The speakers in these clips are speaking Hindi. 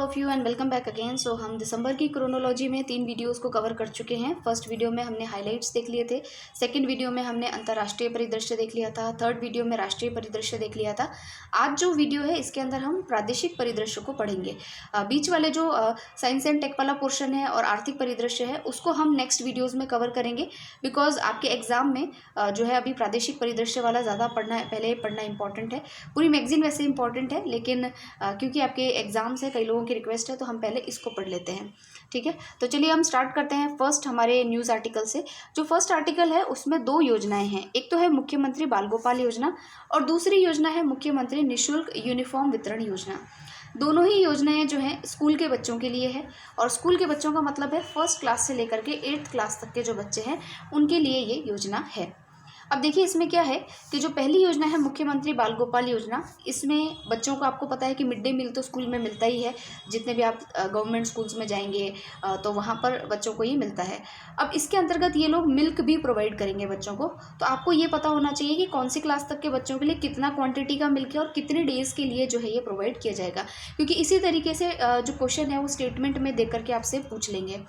Of you and welcome back again. So हम दिसंबर की क्रोनोलॉजी में 3 वीडियोस को कवर कर चुके हैं। फर्स्ट वीडियो में हमने हाइलाइट्स देख लिए थे, सेकंड वीडियो में हमने अंतर्राष्ट्रीय परिदृश्य देख लिया था, थर्ड वीडियो में राष्ट्रीय परिदृश्य देख लिया था। आज जो वीडियो है इसके अंदर हम प्रादेशिक परिदृश्य को पढ़ेंगे। बीच वाले जो साइंस एंड टेक वाला पोर्शन है और आर्थिक परिदृश्य है उसको हम नेक्स्ट वीडियोज़ में कवर करेंगे, बिकॉज आपके एग्जाम में जो है अभी प्रादेशिक परिदृश्य वाला ज़्यादा पहले पढ़ना इंपॉर्टेंट है। पूरी मैगजीन वैसे इंपॉर्टेंट है, लेकिन क्योंकि आपके एग्जाम्स है, कई लोगों की रिक्वेस्ट है, तो हम पहले इसको पढ़ लेते हैं। ठीक है, तो चलिए हम स्टार्ट करते हैं फर्स्ट हमारे न्यूज़ आर्टिकल से। जो फर्स्ट आर्टिकल है उसमें 2 योजनाएं हैं। एक तो है मुख्यमंत्री बाल गोपाल योजना और दूसरी योजना है मुख्यमंत्री निःशुल्क यूनिफॉर्म वितरण योजना। दोनों ही योजनाएं जो हैं स्कूल के बच्चों के लिए है, और स्कूल के बच्चों का मतलब है फर्स्ट क्लास से लेकर के 8th क्लास तक के जो बच्चे हैं उनके लिए ये योजना है। अब देखिए इसमें क्या है कि जो पहली योजना है मुख्यमंत्री बाल गोपाल योजना, इसमें बच्चों को आपको पता है कि मिड डे मील तो स्कूल में मिलता ही है। जितने भी आप गवर्नमेंट स्कूल्स में जाएंगे तो वहाँ पर बच्चों को ये मिलता है। अब इसके अंतर्गत ये लोग मिल्क भी प्रोवाइड करेंगे बच्चों को। तो आपको ये पता होना चाहिए कि कौन सी क्लास तक के बच्चों के लिए कितना क्वांटिटी का मिल्क है और कितने डेज़ के लिए जो है ये प्रोवाइड किया जाएगा, क्योंकि इसी तरीके से जो क्वेश्चन है वो स्टेटमेंट में देकर के आपसे पूछ लेंगे।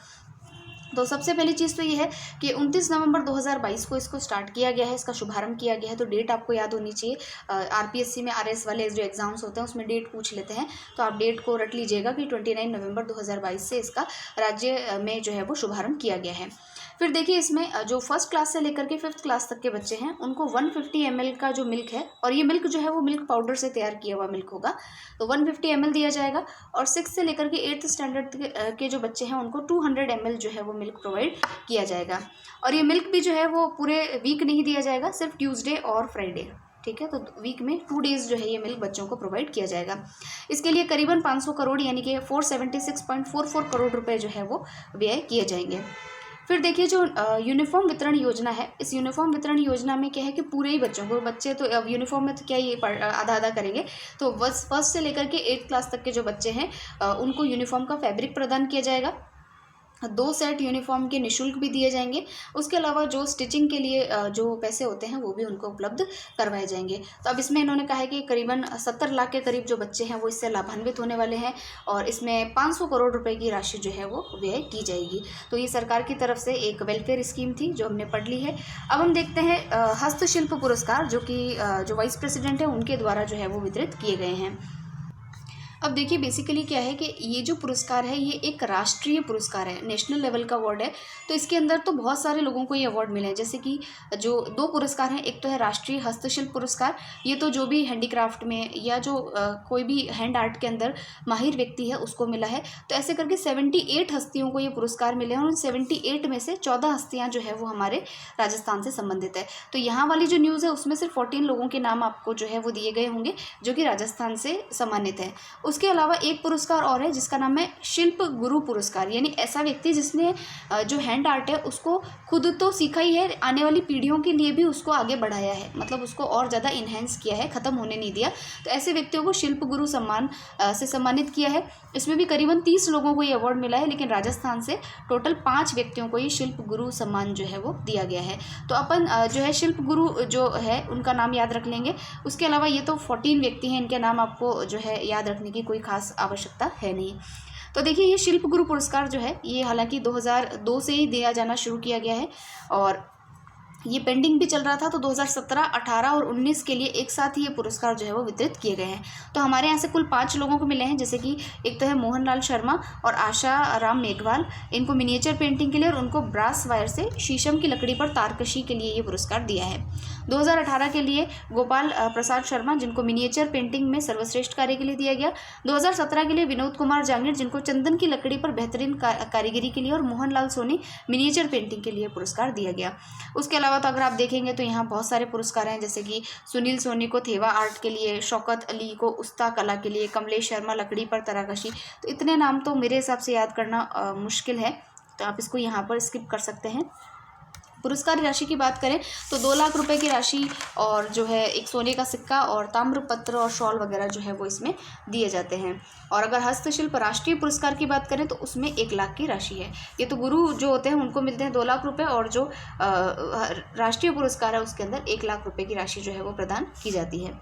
तो सबसे पहली चीज़ तो ये है कि 29 नवंबर 2022 को इसको स्टार्ट किया गया है, इसका शुभारंभ किया गया है। तो डेट आपको याद होनी चाहिए। आरपीएससी में आरएस वाले जो एग्जाम्स होते हैं उसमें डेट पूछ लेते हैं, तो आप डेट को रट लीजिएगा कि 29 नवंबर 2022 से इसका राज्य में जो है वो शुभारंभ किया गया है। फिर देखिए इसमें जो फर्स्ट क्लास से लेकर के 5th क्लास तक के बच्चे हैं उनको 150 ml का जो मिल्क है, और ये मिल्क जो है वो मिल्क पाउडर से तैयार किया हुआ मिल्क होगा, तो 150 ml दिया जाएगा। और 6 से लेकर के 8th स्टैंडर्ड के जो बच्चे हैं उनको 200 ml जो है वो मिल्क प्रोवाइड किया जाएगा। और ये मिल्क भी जो है वो पूरे वीक नहीं दिया जाएगा, सिर्फ ट्यूसडे और फ्राइडे। ठीक है, तो वीक में 2 डेज़ जो है ये मिल्क बच्चों को प्रोवाइड किया जाएगा। इसके लिए करीबन 500 करोड़ यानी कि 476.44 करोड़ रुपए जो है वो व्यय किए जाएंगे। फिर देखिए जो यूनिफॉर्म वितरण योजना है, इस यूनिफॉर्म वितरण योजना में क्या है कि पूरे ही बच्चों को, बच्चे तो अब यूनिफॉर्म में तो क्या ये आधा आधा करेंगे, तो बस फर्स्ट से लेकर के 8th क्लास तक के जो बच्चे हैं उनको यूनिफॉर्म का फैब्रिक प्रदान किया जाएगा। 2 सेट यूनिफॉर्म के निःशुल्क भी दिए जाएंगे। उसके अलावा जो स्टिचिंग के लिए जो पैसे होते हैं वो भी उनको उपलब्ध करवाए जाएंगे। तो अब इसमें इन्होंने कहा है कि करीबन 70 लाख के करीब जो बच्चे हैं वो इससे लाभान्वित होने वाले हैं, और इसमें 500 करोड़ रुपए की राशि जो है वो व्यय की जाएगी। तो ये सरकार की तरफ से एक वेलफेयर स्कीम थी जो हमने पढ़ ली है। अब हम देखते हैं हस्तशिल्प पुरस्कार, जो कि जो वाइस प्रेसिडेंट है उनके द्वारा जो है वो वितरित किए गए हैं। अब देखिए बेसिकली क्या है कि ये जो पुरस्कार है ये एक राष्ट्रीय पुरस्कार है, नेशनल लेवल का अवार्ड है। तो इसके अंदर तो बहुत सारे लोगों को ये अवार्ड मिले हैं, जैसे कि जो 2 पुरस्कार हैं, एक तो है राष्ट्रीय हस्तशिल्प पुरस्कार, ये तो जो भी हैंडीक्राफ्ट में या जो कोई भी हैंड आर्ट के अंदर माहिर व्यक्ति है उसको मिला है। तो ऐसे करके 78 हस्तियों को ये पुरस्कार मिले हैं, और उन 78 में से 14 हस्तियाँ जो है वो हमारे राजस्थान से संबंधित है। तो यहाँ वाली जो न्यूज़ है उसमें सिर्फ 14 लोगों के नाम आपको जो है वो दिए गए होंगे जो कि राजस्थान से सम्मानित है। उसके अलावा एक पुरस्कार और है जिसका नाम है शिल्प गुरु पुरस्कार, यानी ऐसा व्यक्ति जिसने जो हैंड आर्ट है उसको खुद तो सीखा ही है, आने वाली पीढ़ियों के लिए भी उसको आगे बढ़ाया है, मतलब उसको और ज़्यादा इन्हेंस किया है, ख़त्म होने नहीं दिया। तो ऐसे व्यक्तियों को शिल्प गुरु सम्मान से सम्मानित किया है। इसमें भी करीबन 30 लोगों को ये अवार्ड मिला है, लेकिन राजस्थान से टोटल 5 व्यक्तियों को ये शिल्प गुरु सम्मान जो है वो दिया गया है। तो अपन जो है शिल्प गुरु जो है उनका नाम याद रख लेंगे। उसके अलावा ये तो 14 व्यक्ति हैं, इनके नाम आपको जो है याद रखने की कोई खास आवश्यकता है नहीं। तो देखिए ये शिल्प गुरु पुरस्कार जो है ये हालांकि 2002 से ही दिया जाना शुरू किया गया है, और ये पेंडिंग भी चल रहा था। तो 2017, 18 और 19 के लिए एक साथ ही ये पुरस्कार जो है वो वितरित किए गए हैं। तो हमारे यहाँ से कुल 5 लोगों को मिले हैं, जैसे कि एक तो है मोहनलाल शर्मा और आशा राम मेघवाल, इनको मिनिएचर पेंटिंग के लिए और उनको ब्रास वायर से शीशम की लकड़ी पर तारकशी के लिए ये पुरस्कार दिया है। 2018 के लिए गोपाल प्रसाद शर्मा, जिनको मिनिएचर पेंटिंग में सर्वश्रेष्ठ कार्य के लिए दिया गया। 2017 के लिए विनोद कुमार जांगिड़, जिनको चंदन की लकड़ी पर बेहतरीन कारीगरी के लिए, और मोहनलाल सोनी मिनिएचर पेंटिंग के लिए पुरस्कार दिया गया। उसके अलावा तो अगर आप देखेंगे तो यहाँ बहुत सारे पुरस्कार हैं, जैसे कि सुनील सोनी को थेवा आर्ट के लिए, शौकत अली को उस्ता कला के लिए, कमलेश शर्मा लकड़ी पर तराकशी। तो इतने नाम तो मेरे हिसाब से याद करना मुश्किल है, तो आप इसको यहाँ पर स्किप कर सकते हैं। पुरस्कार राशि की बात करें तो 2 लाख रुपए की राशि, और जो है एक सोने का सिक्का और ताम्रपत्र और शॉल वगैरह जो है वो इसमें दिए जाते हैं। और अगर हस्तशिल्प राष्ट्रीय पुरस्कार की बात करें तो उसमें 1 लाख की राशि है। ये तो गुरु जो होते हैं उनको मिलते हैं 2 लाख रुपए, और जो राष्ट्रीय पुरस्कार है उसके अंदर 1 लाख रुपए की राशि जो है वो प्रदान की जाती है।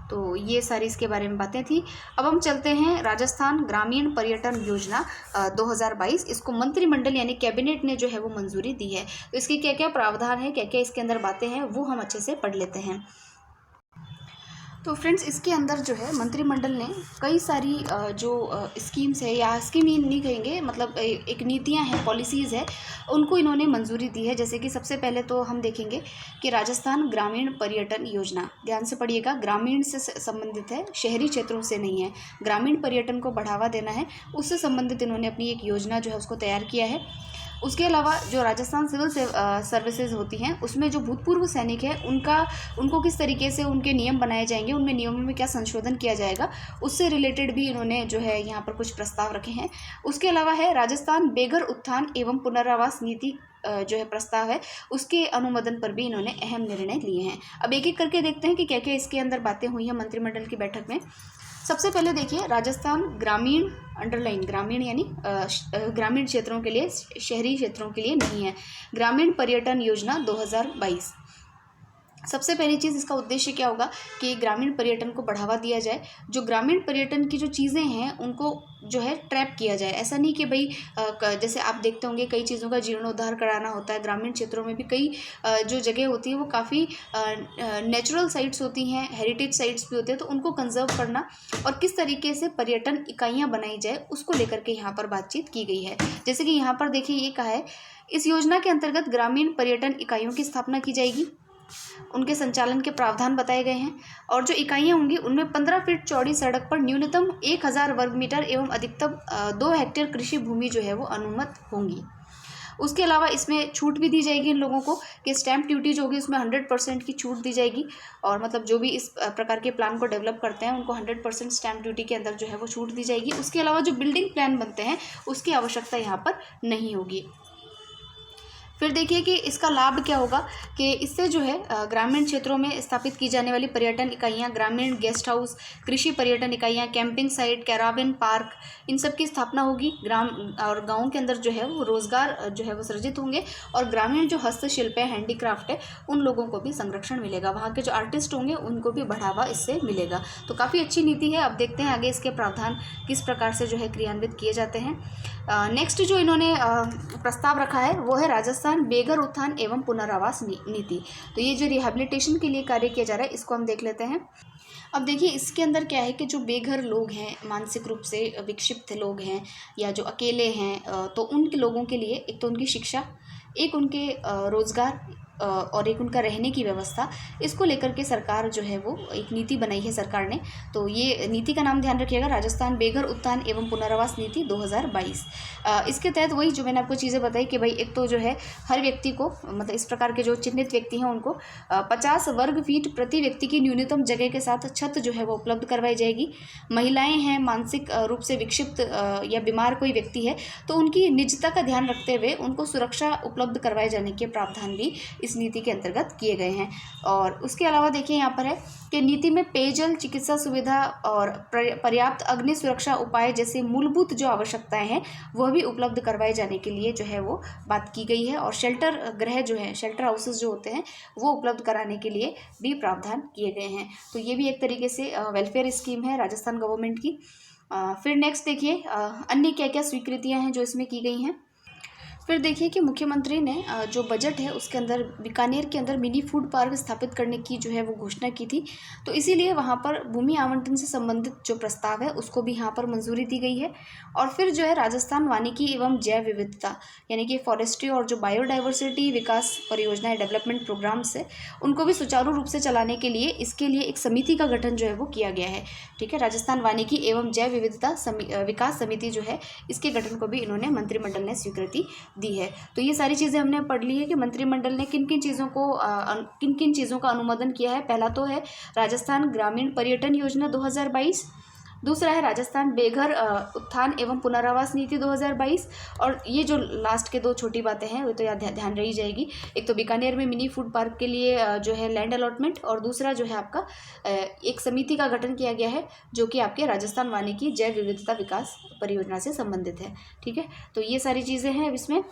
तो ये सारी इसके बारे में बातें थी। अब हम चलते हैं राजस्थान ग्रामीण पर्यटन योजना 2022। इसको मंत्रिमंडल यानी कैबिनेट ने जो है वो मंजूरी दी है। तो इसके क्या क्या प्रावधान है, क्या क्या इसके अंदर बातें हैं, वो हम अच्छे से पढ़ लेते हैं। तो फ्रेंड्स, इसके अंदर जो है मंत्रिमंडल ने कई सारी जो स्कीम्स है, या स्कीम ही नहीं कहेंगे, मतलब एक नीतियां हैं, पॉलिसीज़ है, उनको इन्होंने मंजूरी दी है। जैसे कि सबसे पहले तो हम देखेंगे कि राजस्थान ग्रामीण पर्यटन योजना, ध्यान से पढ़िएगा, ग्रामीण से संबंधित है, शहरी क्षेत्रों से नहीं है। ग्रामीण पर्यटन को बढ़ावा देना है, उससे संबंधित इन्होंने अपनी एक योजना जो है उसको तैयार किया है। उसके अलावा जो राजस्थान सिविल सर्विसेज होती हैं, उसमें जो भूतपूर्व सैनिक हैं उनको किस तरीके से उनके नियम बनाए जाएंगे, उनमें नियमों में क्या संशोधन किया जाएगा, उससे रिलेटेड भी इन्होंने जो है यहाँ पर कुछ प्रस्ताव रखे हैं। उसके अलावा है राजस्थान बेघर उत्थान एवं पुनर्वास नीति जो है प्रस्ताव है, उसके अनुमोदन पर भी इन्होंने अहम निर्णय लिए हैं। अब एक एक करके देखते हैं कि क्या क्या इसके अंदर बातें हुई हैं मंत्रिमंडल की बैठक में। सबसे पहले देखिए, राजस्थान ग्रामीण, अंडरलाइन ग्रामीण यानी ग्रामीण क्षेत्रों के लिए, शहरी क्षेत्रों के लिए नहीं है, ग्रामीण पर्यटन योजना 2022। सबसे पहली चीज़, इसका उद्देश्य क्या होगा कि ग्रामीण पर्यटन को बढ़ावा दिया जाए। जो ग्रामीण पर्यटन की जो चीज़ें हैं उनको जो है ट्रैप किया जाए। ऐसा नहीं कि भाई जैसे आप देखते होंगे कई चीज़ों का जीर्णोद्धार कराना होता है। ग्रामीण क्षेत्रों में भी कई जो जगह होती है वो काफ़ी नेचुरल साइट्स होती हैं, हेरिटेज साइट्स भी होते हैं, तो उनको कंजर्व करना और किस तरीके से पर्यटन इकाइयाँ बनाई जाए, उसको लेकर के यहाँ पर बातचीत की गई है। जैसे कि यहाँ पर देखिए ये कहा है, इस योजना के अंतर्गत ग्रामीण पर्यटन इकाइयों की स्थापना की जाएगी, उनके संचालन के प्रावधान बताए गए हैं, और जो इकाइयाँ होंगी उनमें 15 फीट चौड़ी सड़क पर न्यूनतम 1000 वर्ग मीटर एवं अधिकतम 2 हेक्टेयर कृषि भूमि जो है वो अनुमत होंगी। उसके अलावा इसमें छूट भी दी जाएगी इन लोगों को कि स्टैंप ड्यूटी जो होगी उसमें 100% की छूट दी जाएगी, और मतलब जो भी इस प्रकार के प्लान को डेवलप करते हैं उनको 100% स्टैंप ड्यूटी के अंदर जो है वो छूट दी जाएगी। उसके अलावा जो बिल्डिंग प्लान बनते हैं उसकी आवश्यकता यहाँ पर नहीं होगी। फिर देखिए कि इसका लाभ क्या होगा कि इससे जो है ग्रामीण क्षेत्रों में स्थापित की जाने वाली पर्यटन इकाइयाँ, ग्रामीण गेस्ट हाउस, कृषि पर्यटन इकाइयाँ, कैंपिंग साइट, कैराबिन पार्क, इन सब की स्थापना होगी। ग्राम और गाँव के अंदर जो है वो रोजगार जो है वो सृजित होंगे, और ग्रामीण जो हस्तशिल्प है, हैंडीक्राफ्ट है, उन लोगों को भी संरक्षण मिलेगा। वहाँ के जो आर्टिस्ट होंगे उनको भी बढ़ावा इससे मिलेगा। तो काफ़ी अच्छी नीति है। अब देखते हैं आगे इसके प्रावधान किस प्रकार से जो है क्रियान्वित किए जाते हैं। नेक्स्ट जो इन्होंने प्रस्ताव रखा है वो है राजस्थान बेघर उत्थान एवं पुनर्वास नीति। तो ये जो रिहैबिलिटेशन के लिए कार्य किया जा रहा है इसको हम देख लेते हैं। अब देखिए इसके अंदर क्या है कि जो बेघर लोग हैं, मानसिक रूप से विक्षिप्त लोग हैं, या जो अकेले हैं, तो उन लोगों के लिए एक तो उनकी शिक्षा, एक उनके रोजगार, और एक उनका रहने की व्यवस्था, इसको लेकर के सरकार जो है वो एक नीति बनाई है सरकार ने। तो ये नीति का नाम ध्यान रखिएगा, राजस्थान बेघर उत्थान एवं पुनर्वास नीति 2022। इसके तहत वही जो मैंने आपको चीज़ें बताई कि भाई एक तो जो है हर व्यक्ति को, मतलब इस प्रकार के जो चिन्हित व्यक्ति हैं उनको 50 वर्ग फीट प्रति व्यक्ति की न्यूनतम जगह के साथ छत जो है वो उपलब्ध करवाई जाएगी। महिलाएं हैं, मानसिक रूप से विक्षिप्त या बीमार कोई व्यक्ति है, तो उनकी निजता का ध्यान रखते हुए उनको सुरक्षा उपलब्ध करवाए जाने के प्रावधान भी इस नीति के अंतर्गत किए गए हैं। और उसके अलावा देखिए यहाँ पर है कि नीति में पेयजल, चिकित्सा सुविधा और पर्याप्त अग्नि सुरक्षा उपाय जैसे मूलभूत जो आवश्यकताएं हैं वह भी उपलब्ध करवाए जाने के लिए जो है वो बात की गई है। और शेल्टर गृह जो है, शेल्टर हाउसेस जो होते हैं वो उपलब्ध कराने के लिए भी प्रावधान किए गए हैं। तो ये भी एक तरीके से वेलफेयर स्कीम है राजस्थान गवर्नमेंट की। फिर नेक्स्ट देखिए अन्य क्या क्या स्वीकृतियाँ हैं जो इसमें की गई हैं। फिर देखिए कि मुख्यमंत्री ने जो बजट है उसके अंदर बीकानेर के अंदर मिनी फूड पार्क स्थापित करने की जो है वो घोषणा की थी। तो इसीलिए वहाँ पर भूमि आवंटन से संबंधित जो प्रस्ताव है उसको भी यहाँ पर मंजूरी दी गई है। और फिर जो है राजस्थान वानिकी एवं जैव विविधता यानी कि फॉरेस्ट्री और जो बायोडाइवर्सिटी विकास परियोजना डेवलपमेंट प्रोग्राम से उनको भी सुचारू रूप से चलाने के लिए इसके लिए एक समिति का गठन जो है वो किया गया है। ठीक है, राजस्थान वानिकी एवं जैव विविधता विकास समिति जो है इसके गठन को भी इन्होंने मंत्रिमंडल ने स्वीकृति दी है। तो ये सारी चीज़ें हमने पढ़ ली है कि मंत्रिमंडल ने किन किन चीज़ों का अनुमोदन किया है। पहला तो है राजस्थान ग्रामीण पर्यटन योजना 2022, दूसरा है राजस्थान बेघर उत्थान एवं पुनर्वास नीति 2022, और ये जो लास्ट के दो छोटी बातें हैं वो तो याद ध्यान रही जाएगी। एक तो बीकानेर में मिनी फूड पार्क के लिए जो है लैंड अलॉटमेंट, और दूसरा जो है आपका एक समिति का गठन किया गया है जो कि आपके राजस्थान वानिकी जैव विविधता विकास परियोजना से संबंधित है। ठीक है, तो ये सारी चीज़ें हैं इसमें।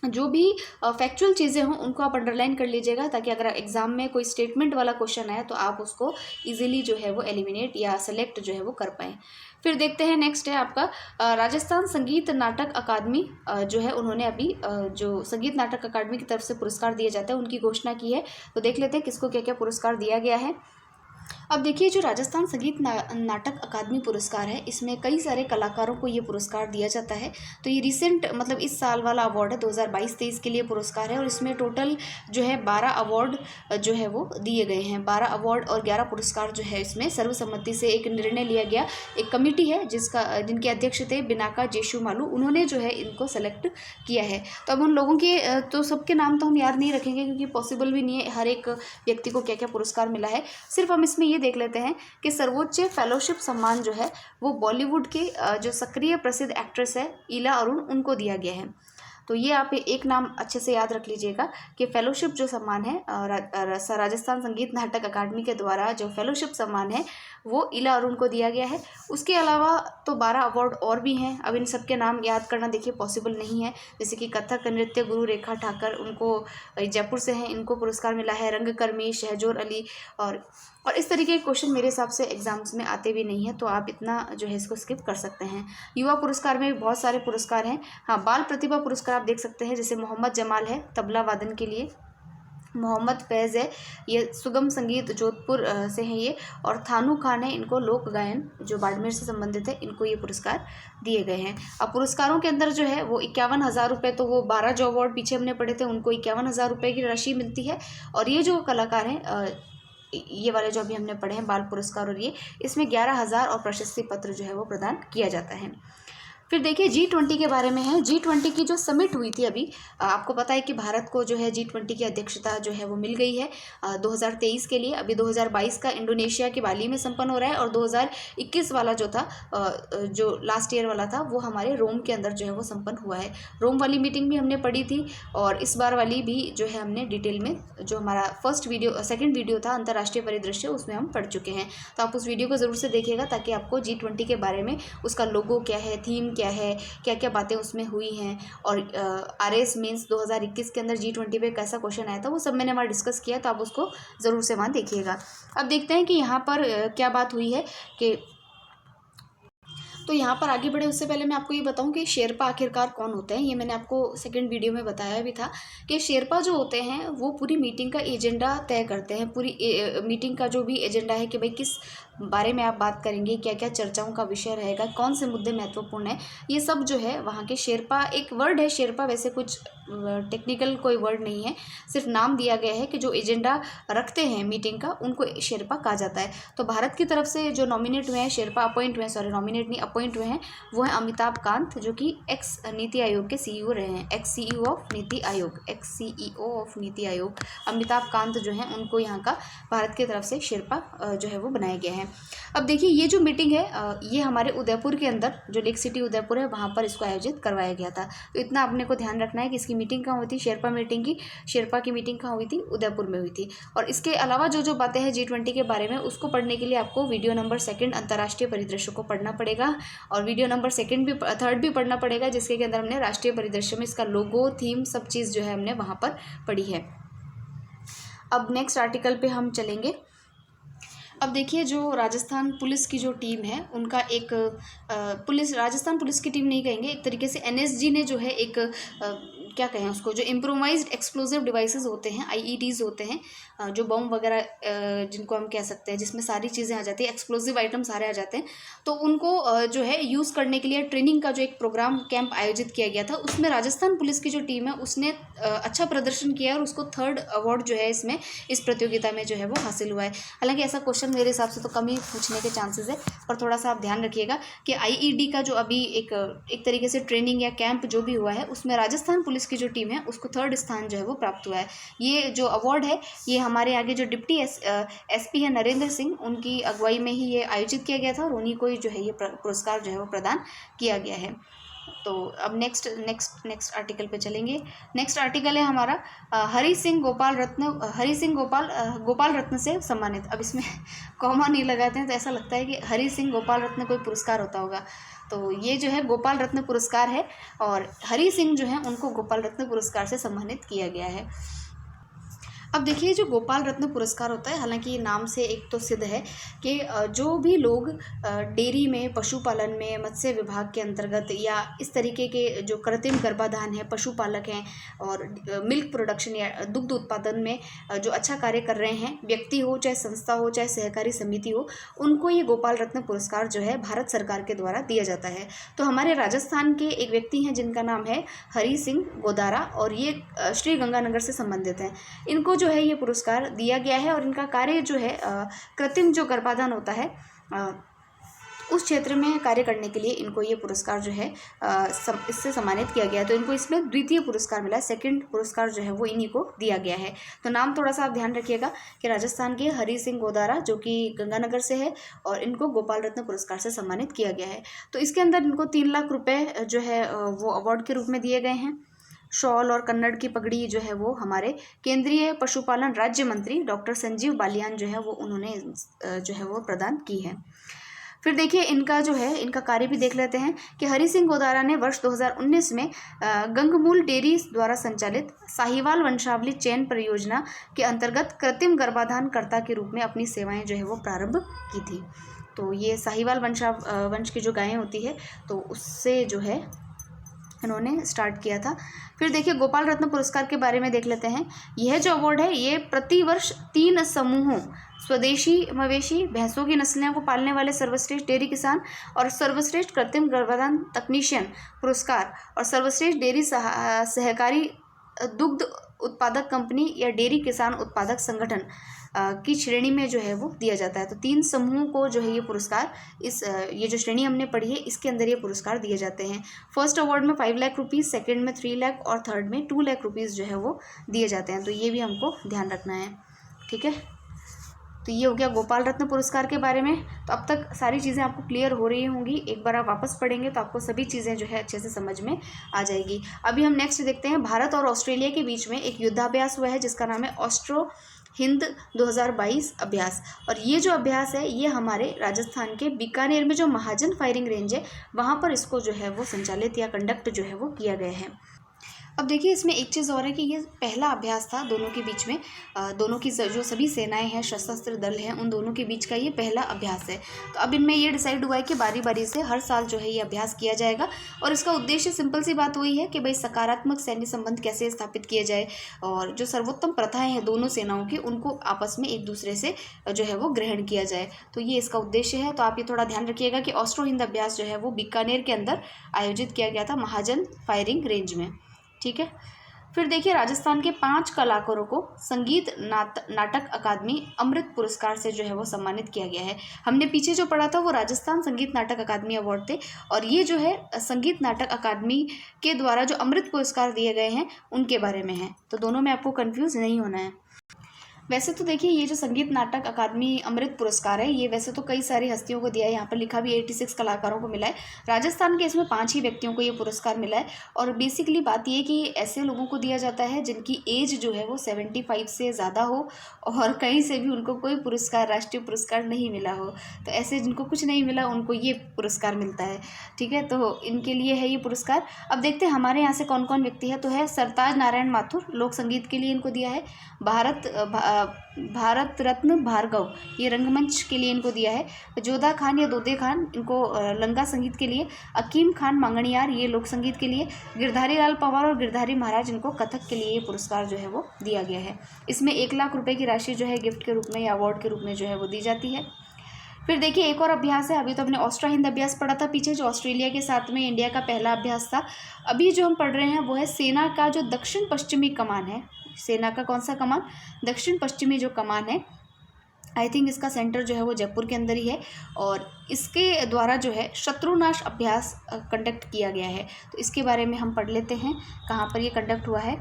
जो भी फैक्चुअल चीज़ें हों उनको आप अंडरलाइन कर लीजिएगा, ताकि अगर एग्जाम में कोई स्टेटमेंट वाला क्वेश्चन आए तो आप उसको इजीली जो है वो एलिमिनेट या सेलेक्ट जो है वो कर पाएँ। फिर देखते हैं नेक्स्ट है आपका राजस्थान संगीत नाटक अकादमी जो है उन्होंने अभी जो संगीत नाटक अकादमी की तरफ से पुरस्कार दिए जाते हैं उनकी घोषणा की है। तो देख लेते हैं किसको क्या क्या पुरस्कार दिया गया है। अब देखिए जो राजस्थान संगीत नाटक अकादमी पुरस्कार है, इसमें कई सारे कलाकारों को ये पुरस्कार दिया जाता है। तो ये रिसेंट मतलब इस साल वाला अवार्ड है, 2022-23 के लिए पुरस्कार है, और इसमें टोटल जो है 12 अवार्ड जो है वो दिए गए हैं। 12 अवार्ड और 11 पुरस्कार जो है इसमें सर्वसम्मति से एक निर्णय लिया गया। एक कमेटी है जिनके अध्यक्ष थे बिनाका जेशुमालू, उन्होंने जो है इनको सेलेक्ट किया है। तो अब उन लोगों के तो सबके नाम तो हम याद नहीं रखेंगे, क्योंकि पॉसिबल भी नहीं है हर एक व्यक्ति को क्या क्या पुरस्कार मिला है। सिर्फ हम इसमें ये देख लेते हैं कि सर्वोच्च फेलोशिप सम्मान जो है वो बॉलीवुड के जो सक्रिय प्रसिद्ध एक्ट्रेस है इला अरुण, उनको दिया गया है। तो ये आप एक नाम अच्छे से याद रख लीजिएगा कि फेलोशिप जो सम्मान है राजस्थान संगीत नाटक अकादमी के द्वारा जो फेलोशिप सम्मान है वो इला अरुण को दिया गया है। उसके अलावा तो 12 अवार्ड और भी हैं। अब इन सब के नाम याद करना देखिए पॉसिबल नहीं है। जैसे कि कथक नृत्य गुरु रेखा ठाकर, उनको जयपुर से हैं, इनको पुरस्कार मिला है। रंगकर्मी शहजोर अली और इस तरीके के क्वेश्चन मेरे हिसाब से एग्जाम्स में आते भी नहीं है, तो आप इतना जो है इसको स्किप कर सकते हैं। युवा पुरस्कार में भी बहुत सारे पुरस्कार हैं। हाँ, बाल प्रतिभा पुरस्कार आप देख सकते हैं, जैसे मोहम्मद जमाल है तबला वादन के लिए, मोहम्मद फैज़ है ये सुगम संगीत जोधपुर से हैं ये, और थानू खान है, इनको लोक गायन जो बाड़मेर से संबंधित है, इनको ये पुरस्कार दिए गए हैं। अब पुरस्कारों के अंदर जो है वो 51,000 रुपये, तो वो 12 जो अवार्ड पीछे हमने पढ़े थे उनको 51,000 रुपये की राशि मिलती है। और ये जो कलाकार हैं ये वाले जो अभी हमने पढ़े हैं बाल पुरस्कार, और ये इसमें 11,000 और प्रशस्ति पत्र जो है वो प्रदान किया जाता है। फिर देखिए G20 के बारे में है। G20 की जो समिट हुई थी अभी, आपको पता है कि भारत को जो है G20 की अध्यक्षता जो है वो मिल गई है 2023 के लिए। अभी 2022 का इंडोनेशिया के बाली में संपन्न हो रहा है, और 2021 वाला जो था जो लास्ट ईयर वाला था वो हमारे रोम के अंदर जो है वो संपन्न हुआ है। रोम वाली मीटिंग भी हमने पढ़ी थी, और इस बार वाली भी जो है हमने डिटेल में जो हमारा सेकेंड वीडियो था अंतर्राष्ट्रीय परिदृश्य, उसमें हम पढ़ चुके हैं। तो आप उस वीडियो को ज़रूर से देखिएगा, ताकि आपको G20 के बारे में, उसका लोगो क्या है, थीम क्या है, क्या क्या बातें उसमें हुई हैं, और RS मेंस 2021 के अंदर G20 पे कैसा क्वेश्चन आया था वो सब मैंने वहाँ डिस्कस किया, तो आप उसको ज़रूर से वहाँ देखिएगा। अब देखते हैं कि यहाँ पर क्या बात हुई है कि तो यहाँ पर आगे बढ़े उससे पहले मैं आपको ये बताऊँ कि शेरपा आखिरकार कौन होते हैं। ये मैंने आपको सेकंड वीडियो में बताया भी था कि शेरपा जो होते हैं वो पूरी मीटिंग का एजेंडा तय करते हैं। पूरी मीटिंग का जो भी एजेंडा है कि भाई किस बारे में आप बात करेंगे, क्या क्या चर्चाओं का विषय रहेगा, कौन से मुद्दे महत्वपूर्ण है, ये सब जो है वहाँ के शेरपा, एक वर्ड है शेरपा, वैसे कुछ टेक्निकल कोई वर्ड नहीं है, सिर्फ नाम दिया गया है कि जो एजेंडा रखते हैं मीटिंग का उनको शेरपा कहा जाता है। तो भारत की तरफ से जो नॉमिनेट हुए हैं शेरपा, नॉमिनेट नहीं अपॉइंट हुए हैं, वो हैं अमिताभ कांत, जो कि एक्स नीति आयोग के CEO रहे हैं, x CEO of NITI Aayog Amitabh Kant जो हैं, उनको यहाँ का भारत की तरफ से शेरपा जो है वो बनाया गया है। अब देखिए ये जो मीटिंग है ये हमारे उदयपुर के अंदर, जो लेक सिटी उदयपुर है, वहाँ पर इसको आयोजित करवाया गया था। तो इतना अपने को ध्यान रखना है कि इसकी मीटिंग कहाँ हुई थी, शेरपा की मीटिंग कहाँ हुई थी, उदयपुर में हुई थी। और इसके अलावा जो जो बातें हैं G20 के बारे में, उसको पढ़ने के लिए आपको वीडियो नंबर 2 अंतर्राष्ट्रीय परिदृश्य को पढ़ना पड़ेगा, और वीडियो नंबर 3 भी पढ़ना पड़ेगा, जिसके अंदर हमने राष्ट्रीय परिदृश्य में इसका लोगो, थीम, सब चीज़ जो है हमने वहाँ पर पढ़ी है। अब नेक्स्ट आर्टिकल पे हम चलेंगे। अब देखिए जो राजस्थान पुलिस की जो टीम है उनका एक राजस्थान पुलिस की टीम नहीं कहेंगे, एक तरीके से NSG ने जो है एक क्या कहें उसको, जो इम्प्रोवाइज्ड एक्सप्लोजिव डिवाइसेस होते हैं, IEDs होते हैं, जो बम वगैरह जिनको हम कह सकते हैं, जिसमें सारी चीज़ें आ जाती हैं, एक्सप्लोजिव आइटम सारे आ जाते हैं, तो उनको जो है यूज़ करने के लिए ट्रेनिंग का जो एक प्रोग्राम कैंप आयोजित किया गया था, उसमें राजस्थान पुलिस की जो टीम है उसने अच्छा प्रदर्शन किया, और उसको 3rd अवार्ड जो है इसमें इस प्रतियोगिता में जो है वो हासिल हुआ है। हालांकि ऐसा क्वेश्चन मेरे हिसाब से तो कम ही पूछने के चांसेस है, पर थोड़ा सा आप ध्यान रखिएगा कि IED का जो अभी एक तरीके से ट्रेनिंग या कैंप जो भी हुआ है, उसमें राजस्थान पुलिस की जो टीम है उसको 3rd स्थान जो है वो प्राप्त हुआ है। ये जो अवार्ड है ये हमारे आगे जो डिप्टी SP है नरेंद्र सिंह, उनकी अगुवाई में ही ये आयोजित किया गया था, और उन्हीं को ही जो है ये पुरस्कार जो है वो प्रदान किया गया है। तो अब नेक्स्ट आर्टिकल पे चलेंगे। नेक्स्ट आर्टिकल है हमारा हरि सिंह गोपाल रत्न से सम्मानित। अब इसमें कॉमा नहीं लगाते हैं तो ऐसा लगता है कि हरि सिंह गोपाल रत्न कोई पुरस्कार होता होगा, तो ये जो है गोपाल रत्न पुरस्कार है और हरि सिंह जो है उनको गोपाल रत्न पुरस्कार से सम्मानित किया गया है। अब देखिए जो गोपाल रत्न पुरस्कार होता है, हालांकि ये नाम से एक तो सिद्ध है कि जो भी लोग डेयरी में, पशुपालन में, मत्स्य विभाग के अंतर्गत या इस तरीके के जो कृत्रिम गर्भाधान है, पशुपालक हैं और मिल्क प्रोडक्शन या दुग्ध उत्पादन में जो अच्छा कार्य कर रहे हैं, व्यक्ति हो चाहे संस्था हो चाहे सहकारी समिति हो, उनको ये गोपाल रत्न पुरस्कार जो है भारत सरकार के द्वारा दिया जाता है। तो हमारे राजस्थान के एक व्यक्ति हैं जिनका नाम है हरि सिंह गोदारा और ये श्री गंगानगर से संबंधित हैं। इनको जो है ये पुरस्कार दिया गया है और इनका कार्य जो है कृत्रिम जो गर्भाधान होता है उस क्षेत्र में कार्य करने के लिए इनको ये पुरस्कार जो है इससे सम्मानित किया गया है। तो इनको इसमें द्वितीय पुरस्कार मिला है, सेकंड पुरस्कार जो है वो इन्हीं को दिया गया है। तो नाम थोड़ा सा आप ध्यान रखिएगा कि राजस्थान के हरि सिंह गोदारा जो कि गंगानगर से है और इनको गोपाल रत्न पुरस्कार से सम्मानित किया गया है। तो इसके अंदर इनको 3 लाख रुपये जो है वो अवार्ड के रूप में दिए गए हैं। शॉल और कन्नड़ की पगड़ी जो है वो हमारे केंद्रीय पशुपालन राज्य मंत्री डॉक्टर संजीव बालियान जो है वो उन्होंने जो है वो प्रदान की है। फिर देखिए इनका जो है इनका कार्य भी देख लेते हैं कि हरि सिंह गोदारा ने वर्ष 2019 में गंगमूल डेयरी द्वारा संचालित साहिवाल वंशावली चयन परियोजना के अंतर्गत कृत्रिम गर्भाधानकर्ता के रूप में अपनी सेवाएं जो है वो प्रारंभ की थी। तो ये साहिवाल वंश की जो गायें होती है तो उससे जो है इन्होंने स्टार्ट किया था। फिर देखिए गोपाल रत्न पुरस्कार के बारे में देख लेते हैं। यह जो अवार्ड है ये प्रतिवर्ष 3 समूहों, स्वदेशी मवेशी भैंसों की नस्लें को पालने वाले सर्वश्रेष्ठ डेयरी किसान और सर्वश्रेष्ठ कृत्रिम गर्भाधान तकनीशियन पुरस्कार और सर्वश्रेष्ठ डेयरी सहकारी दुग्ध उत्पादक कंपनी या डेयरी किसान उत्पादक संगठन की श्रेणी में जो है वो दिया जाता है। तो 3 समूहों को जो है ये पुरस्कार ये जो श्रेणी हमने पढ़ी है इसके अंदर ये पुरस्कार दिए जाते हैं। फर्स्ट अवार्ड में 5 लाख रुपीज़, सेकंड में 3 लाख और थर्ड में 2 लाख रुपीज़ जो है वो दिए जाते हैं। तो ये भी हमको ध्यान रखना है, ठीक है। तो ये हो गया गोपाल रत्न पुरस्कार के बारे में। तो अब तक सारी चीज़ें आपको क्लियर हो रही होंगी। एक बार आप वापस पढ़ेंगे तो आपको सभी चीज़ें जो है अच्छे से समझ में आ जाएगी। अभी हम नेक्स्ट देखते हैं। भारत और ऑस्ट्रेलिया के बीच में एक युद्धाभ्यास हुआ है जिसका नाम है ऑस्ट्रो हिंद 2022 अभ्यास। और ये जो अभ्यास है ये हमारे राजस्थान के बीकानेर में जो महाजन फायरिंग रेंज है वहाँ पर इसको जो है वो संचालित या कंडक्ट जो है वो किया गया है। अब देखिए इसमें एक चीज़ और है कि ये पहला अभ्यास था दोनों के बीच में, दोनों की जो सभी सेनाएं हैं, सशस्त्र दल हैं, उन दोनों के बीच का ये पहला अभ्यास है। तो अब इनमें ये डिसाइड हुआ है कि बारी बारी से हर साल जो है ये अभ्यास किया जाएगा और इसका उद्देश्य सिंपल सी बात वही है कि भाई सकारात्मक सैन्य संबंध कैसे स्थापित किए जाए और जो सर्वोत्तम प्रथाएँ हैं दोनों सेनाओं की उनको आपस में एक दूसरे से जो है वो ग्रहण किया जाए। तो ये इसका उद्देश्य है। तो आप ये थोड़ा ध्यान रखिएगा कि ऑस्ट्रो हिंद अभ्यास जो है वो बीकानेर के अंदर आयोजित किया गया था महाजन फायरिंग रेंज में, ठीक है। फिर देखिए राजस्थान के 5 कलाकारों को संगीत नाटक अकादमी अमृत पुरस्कार से जो है वो सम्मानित किया गया है। हमने पीछे जो पढ़ा था वो राजस्थान संगीत नाटक अकादमी अवार्ड थे और ये जो है संगीत नाटक अकादमी के द्वारा जो अमृत पुरस्कार दिए गए हैं उनके बारे में है। तो दोनों में आपको कंफ्यूज नहीं होना है। वैसे तो देखिए ये जो संगीत नाटक अकादमी अमृत पुरस्कार है ये वैसे तो कई सारी हस्तियों को दिया है, यहाँ पर लिखा भी 86 कलाकारों को मिला है। राजस्थान के इसमें 5 ही व्यक्तियों को ये पुरस्कार मिला है और बेसिकली बात ये है कि ऐसे लोगों को दिया जाता है जिनकी एज जो है वो 75 से ज़्यादा हो और कहीं से भी उनको कोई पुरस्कार, राष्ट्रीय पुरस्कार नहीं मिला हो। तो ऐसे जिनको कुछ नहीं मिला उनको ये पुरस्कार मिलता है, ठीक है। तो इनके लिए है ये पुरस्कार। अब देखते हैं हमारे यहाँ से कौन कौन व्यक्ति है। तो है सरताज नारायण माथुर, लोक संगीत के लिए इनको दिया है। भारत रत्न भार्गव, ये रंगमंच के लिए इनको दिया है। जोधा खान या दोदे खान, इनको लंगा संगीत के लिए। अकीम खान मांगणियार, ये लोक संगीत के लिए। गिरधारी लाल पवार और गिरधारी महाराज, इनको कथक के लिए ये पुरस्कार जो है वो दिया गया है। इसमें 1 लाख रुपए की राशि जो है गिफ्ट के रूप में या अवार्ड के रूप में जो है वो दी जाती है। फिर देखिए एक और अभ्यास है। अभी तो हमने ऑस्ट्रो हिंद अभ्यास पढ़ा था पीछे, जो ऑस्ट्रेलिया के साथ में इंडिया का पहला अभ्यास था। अभी जो हम पढ़ रहे हैं वो है सेना का जो दक्षिण पश्चिमी कमान है। सेना का कौन सा कमान? दक्षिण पश्चिमी जो कमान है, आई थिंक इसका सेंटर जो है वो जयपुर के अंदर ही है और इसके द्वारा जो है शत्रुनाश अभ्यास कंडक्ट किया गया है। तो इसके बारे में हम पढ़ लेते हैं कहाँ पर ये कंडक्ट हुआ है।